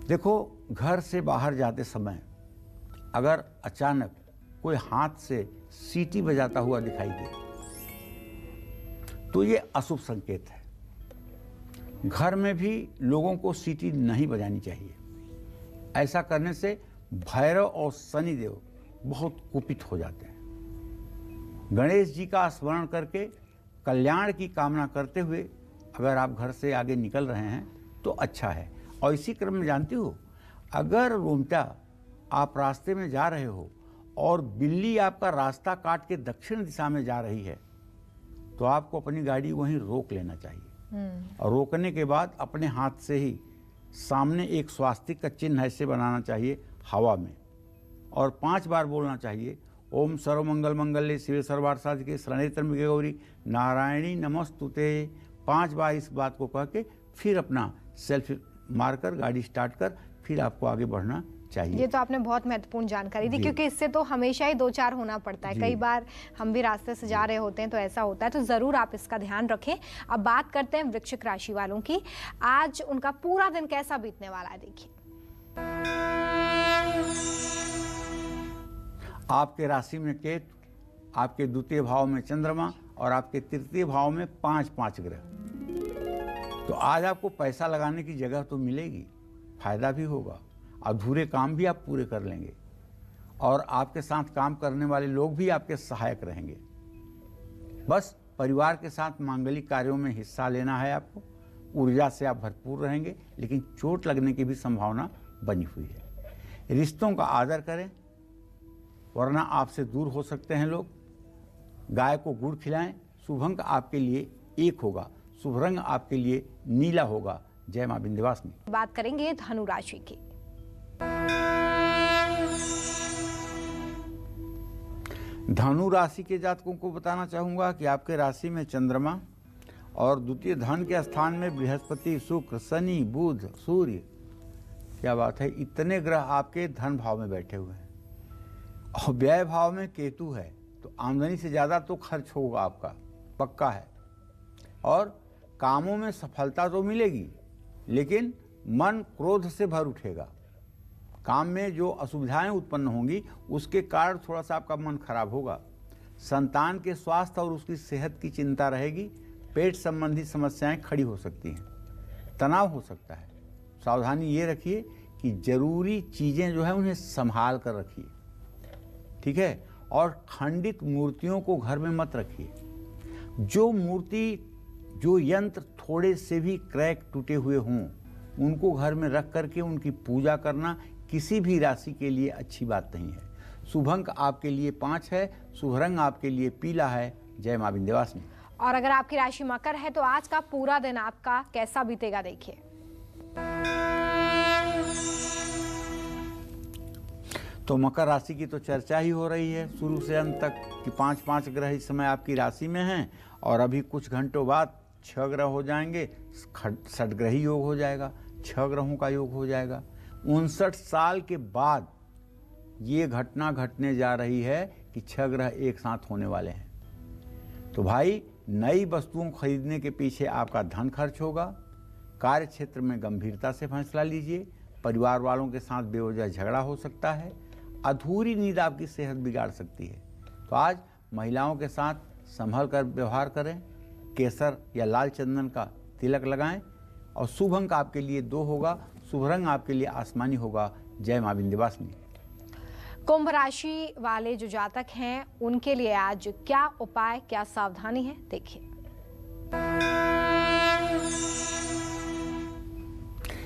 देखो, घर से बाहर जाते समय अगर अचानक कोई हाथ से सीटी बजाता हुआ दिखाई दे तो ये अशुभ संकेत है। घर में भी लोगों को सीटी नहीं बजानी चाहिए। ऐसा करने से भैरव और शनिदेव बहुत कुपित हो जाते हैं। गणेश जी का स्मरण करके कल्याण की कामना करते हुए अगर आप घर से आगे निकल रहे हैं तो अच्छा है। और इसी क्रम में जानती हो, अगर रोमटा आप रास्ते में जा रहे हो और बिल्ली आपका रास्ता काट के दक्षिण दिशा में जा रही है तो आपको अपनी गाड़ी वहीं रोक लेना चाहिए। और रोकने के बाद अपने हाथ से ही सामने एक स्वास्तिक का चिन्ह ऐसे बनाना चाहिए हवा में, और 5 बार बोलना चाहिए, ओम सर्वमंगल मंगल्ये शिवे सर्वार्थ साधिके शरण्ये त्र्यंबके गौरी नारायणी नमस्तुते। 5 बार इस बात को कह के फिर अपना सेल्फ मारकर गाड़ी स्टार्ट कर फिर आपको आगे बढ़ना चाहिए। ये तो आपने बहुत महत्वपूर्ण जानकारी दी, क्योंकि इससे तो हमेशा ही 2-4 होना पड़ता है। कई बार हम भी रास्ते से जा रहे होते हैं तो ऐसा होता है, तो ज़रूर आप इसका ध्यान रखें। अब बात करते हैं वृश्चिक राशि वालों की। आज उनका पूरा दिन कैसा बीतने वाला है, देखिए। आपके राशि में केतु, आपके द्वितीय भाव में चंद्रमा और आपके तृतीय भाव में 5 ग्रह। तो आज आपको पैसा लगाने की जगह तो मिलेगी, फायदा भी होगा, अधूरे काम भी आप पूरे कर लेंगे और आपके साथ काम करने वाले लोग भी आपके सहायक रहेंगे। बस परिवार के साथ मांगलिक कार्यों में हिस्सा लेना है आपको। ऊर्जा से आप भरपूर रहेंगे, लेकिन चोट लगने की भी संभावना बनी हुई है। रिश्तों का आदर करें, वरना आपसे दूर हो सकते हैं लोग। गाय को गुड़ खिलाएं। शुभ अंक आपके लिए 1 होगा, शुभ रंग आपके लिए नीला होगा। जय मां विंध्यवासिनी। बात करेंगे धनु राशि की। धनु राशि के जातकों को बताना चाहूंगा कि आपके राशि में चंद्रमा और द्वितीय धन के स्थान में बृहस्पति, शुक्र, शनि, बुध, सूर्य। क्या बात है, इतने ग्रह आपके धन भाव में बैठे हुए हैं। और व्यय भाव में केतु है, तो आमदनी से ज़्यादा तो खर्च होगा आपका, पक्का है। और कामों में सफलता तो मिलेगी, लेकिन मन क्रोध से भर उठेगा। काम में जो असुविधाएं उत्पन्न होंगी उसके कारण थोड़ा सा आपका मन खराब होगा। संतान के स्वास्थ्य और उसकी सेहत की चिंता रहेगी, पेट संबंधी समस्याएं खड़ी हो सकती हैं, तनाव हो सकता है। सावधानी ये रखिए कि जरूरी चीज़ें जो है उन्हें संभाल कर रखिए, ठीक है। और खंडित मूर्तियों को घर में मत रखिए। जो मूर्ति, जो यंत्र थोड़े से भी क्रैक टूटे हुए हों, उनको घर में रख करके उनकी पूजा करना किसी भी राशि के लिए अच्छी बात नहीं है। शुभ अंक आपके लिए 5 है, शुभ रंग आपके लिए पीला है। जय मां विंध्यवासिनी। और अगर आपकी राशि मकर है तो आज का पूरा दिन आपका कैसा बीतेगा, देखिए। तो मकर राशि की तो चर्चा ही हो रही है शुरू से अंत तक कि 5 ग्रह इस समय आपकी राशि में हैं और अभी कुछ घंटों बाद 6 ग्रह हो जाएंगे, षटग्रही योग हो जाएगा, 6 ग्रहों का योग हो जाएगा। 59 साल के बाद ये घटना घटने जा रही है कि 6 ग्रह एक साथ होने वाले हैं। तो भाई, नई वस्तुओं खरीदने के पीछे आपका धन खर्च होगा। कार्य क्षेत्र में गंभीरता से फैसला लीजिए। परिवार वालों के साथ बेवजह झगड़ा हो सकता है। अधूरी नींद आपकी सेहत बिगाड़ सकती है। तो आज महिलाओं के साथ संभल कर व्यवहार करें। केसर या लाल चंदन का तिलक लगाएं। और शुभ अंक आपके लिए 2 होगा, शुभ रंग आपके लिए आसमानी होगा। जय मां विंध्यवासिनी। कुंभ राशि वाले जो जातक हैं उनके लिए आज क्या उपाय, क्या सावधानी है, देखिए।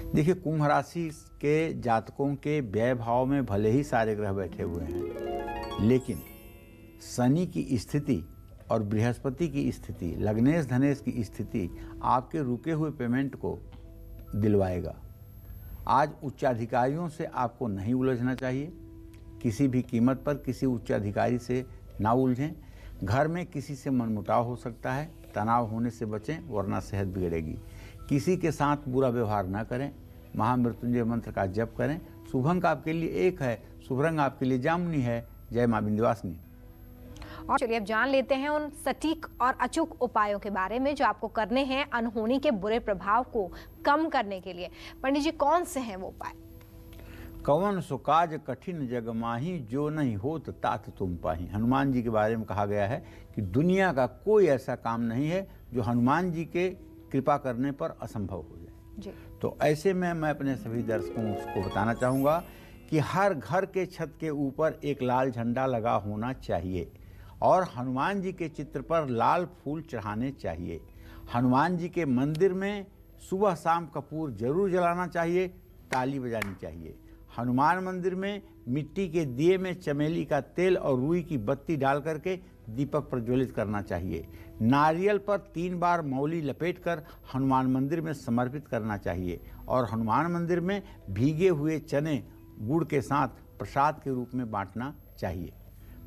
देखिए, कुंभ राशि के जातकों के व्यय भाव में भले ही सारे ग्रह बैठे हुए हैं, लेकिन शनि की स्थिति और बृहस्पति की स्थिति, लग्नेश धनेश की स्थिति आपके रुके हुए पेमेंट को दिलवाएगा। आज उच्चाधिकारियों से आपको नहीं उलझना चाहिए। किसी भी कीमत पर किसी उच्चाधिकारी से ना उलझें। घर में किसी से मनमुटाव हो सकता है, तनाव होने से बचें वरना सेहत बिगड़ेगी। किसी के साथ बुरा व्यवहार ना करें। महामृत्युंजय मंत्र का जप करें। शुभ अंक आपके लिए 1 है, शुभ रंग आपके लिए जामुनी है। जय मां विंध्यवासिनी। और चलिए अब जान लेते हैं उन सटीक और अचूक उपायों के बारे में जो आपको करने हैं अनहोनी के बुरे प्रभाव को कम करने के लिए। पंडित जी, कौन से हैं वो उपाय? कवन सो काज कठिन जग माही, जो नहीं होत तात तुम पाही। हनुमान जी के बारे में कहा गया है कि दुनिया का कोई ऐसा काम नहीं है जो हनुमान जी के कृपा करने पर असंभव हो जाए जी। तो ऐसे में मैं अपने सभी दर्शकों को बताना चाहूँगा कि हर घर के छत के ऊपर एक लाल झंडा लगा होना चाहिए और हनुमान जी के चित्र पर लाल फूल चढ़ाने चाहिए। हनुमान जी के मंदिर में सुबह शाम कपूर जरूर जलाना चाहिए, ताली बजानी चाहिए। हनुमान मंदिर में मिट्टी के दिए में चमेली का तेल और रुई की बत्ती डाल करके दीपक प्रज्वलित करना चाहिए। नारियल पर 3 बार मौली लपेटकर हनुमान मंदिर में समर्पित करना चाहिए और हनुमान मंदिर में भीगे हुए चने गुड़ के साथ प्रसाद के रूप में बांटना चाहिए।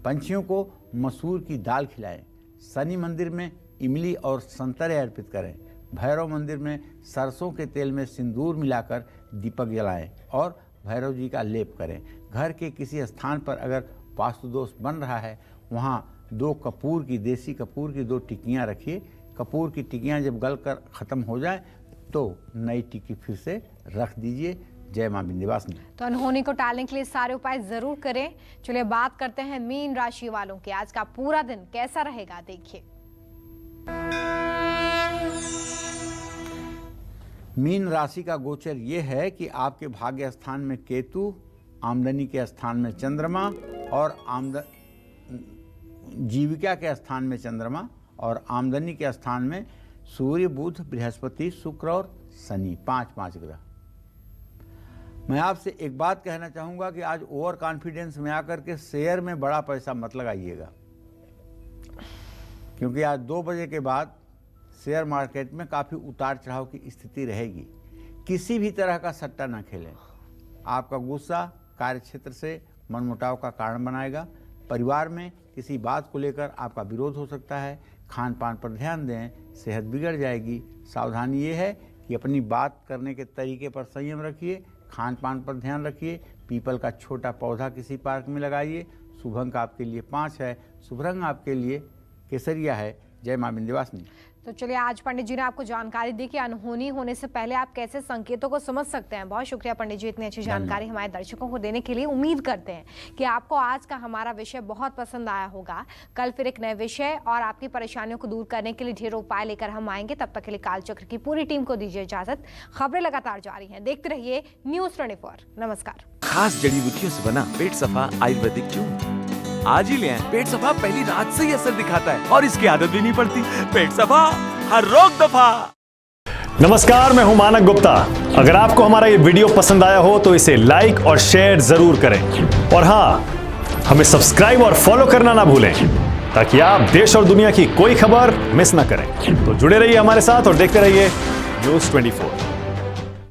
पंछियों को मसूर की दाल खिलाएं। शनि मंदिर में इमली और संतरे अर्पित करें। भैरव मंदिर में सरसों के तेल में सिंदूर मिलाकर दीपक जलाएं और भैरव जी का लेप करें। घर के किसी स्थान पर अगर वास्तु दोष बन रहा है, वहाँ 2 कपूर की, देसी कपूर की 2 टिक्कियाँ रखिए। कपूर की टिक्कियाँ जब गल कर ख़त्म हो जाए तो नई टिक्की फिर से रख दीजिए। जय मां विंध्यवासिनी। तो अनहोनी को टालने के लिए सारे उपाय जरूर करें। चलिए बात करते हैं मीन राशि वालों की। आज का पूरा दिन कैसा रहेगा, देखिए। मीन राशि का गोचर ये है कि आपके भाग्य स्थान में केतु, आमदनी के स्थान में चंद्रमा और जीविका के स्थान में चंद्रमा और आमदनी के स्थान में सूर्य, बुध, बृहस्पति, शुक्र और शनि, 5 ग्रह। मैं आपसे एक बात कहना चाहूँगा कि आज ओवर कॉन्फिडेंस में आकर के शेयर में बड़ा पैसा मत लगाइएगा, क्योंकि आज 2 बजे के बाद शेयर मार्केट में काफ़ी उतार चढ़ाव की स्थिति रहेगी। किसी भी तरह का सट्टा न खेलें। आपका गुस्सा कार्य क्षेत्र से मनमुटाव का कारण बनाएगा। परिवार में किसी बात को लेकर आपका विरोध हो सकता है। खान पान पर ध्यान दें, सेहत बिगड़ जाएगी। सावधानी ये है कि अपनी बात करने के तरीके पर संयम रखिए, खान पान पर ध्यान रखिए। पीपल का छोटा पौधा किसी पार्क में लगाइए। शुभ अंक आपके लिए 5 है, शुभ रंग आपके लिए केसरिया है। जय मां विंध्यवासिनी। तो चलिए, आज पंडित जी ने आपको जानकारी दी कि अनहोनी होने से पहले आप कैसे संकेतों को समझ सकते हैं। बहुत शुक्रिया पंडित जी, इतनी अच्छी जानकारी हमारे दर्शकों को देने के लिए। उम्मीद करते हैं कि आपको आज का हमारा विषय बहुत पसंद आया होगा। कल फिर एक नए विषय और आपकी परेशानियों को दूर करने के लिए ढेरों उपाय लेकर हम आएंगे। तब तक के लिए कालचक्र की पूरी टीम को दीजिए इजाजत। खबरें लगातार जारी हैं, देखते रहिए न्यूज़ 24। नमस्कार। खास जड़ी बूटियों से बना पेट सफा आयुर्वेदिक चूर्ण आज ही ले आएं। पेट सफा पहली रात से ही असर दिखाता है और इसकी आदत भी नहीं पड़ती। पेट सफा, हर रोग दफा। नमस्कार, मैं हूं मानक गुप्ता। अगर आपको हमारा ये वीडियो पसंद आया हो तो इसे लाइक और शेयर जरूर करें और हाँ, हमें सब्सक्राइब और फॉलो करना ना भूलें ताकि आप देश और दुनिया की कोई खबर मिस ना करें। तो जुड़े रहिए हमारे साथ और देखते रहिए न्यूज़ 24।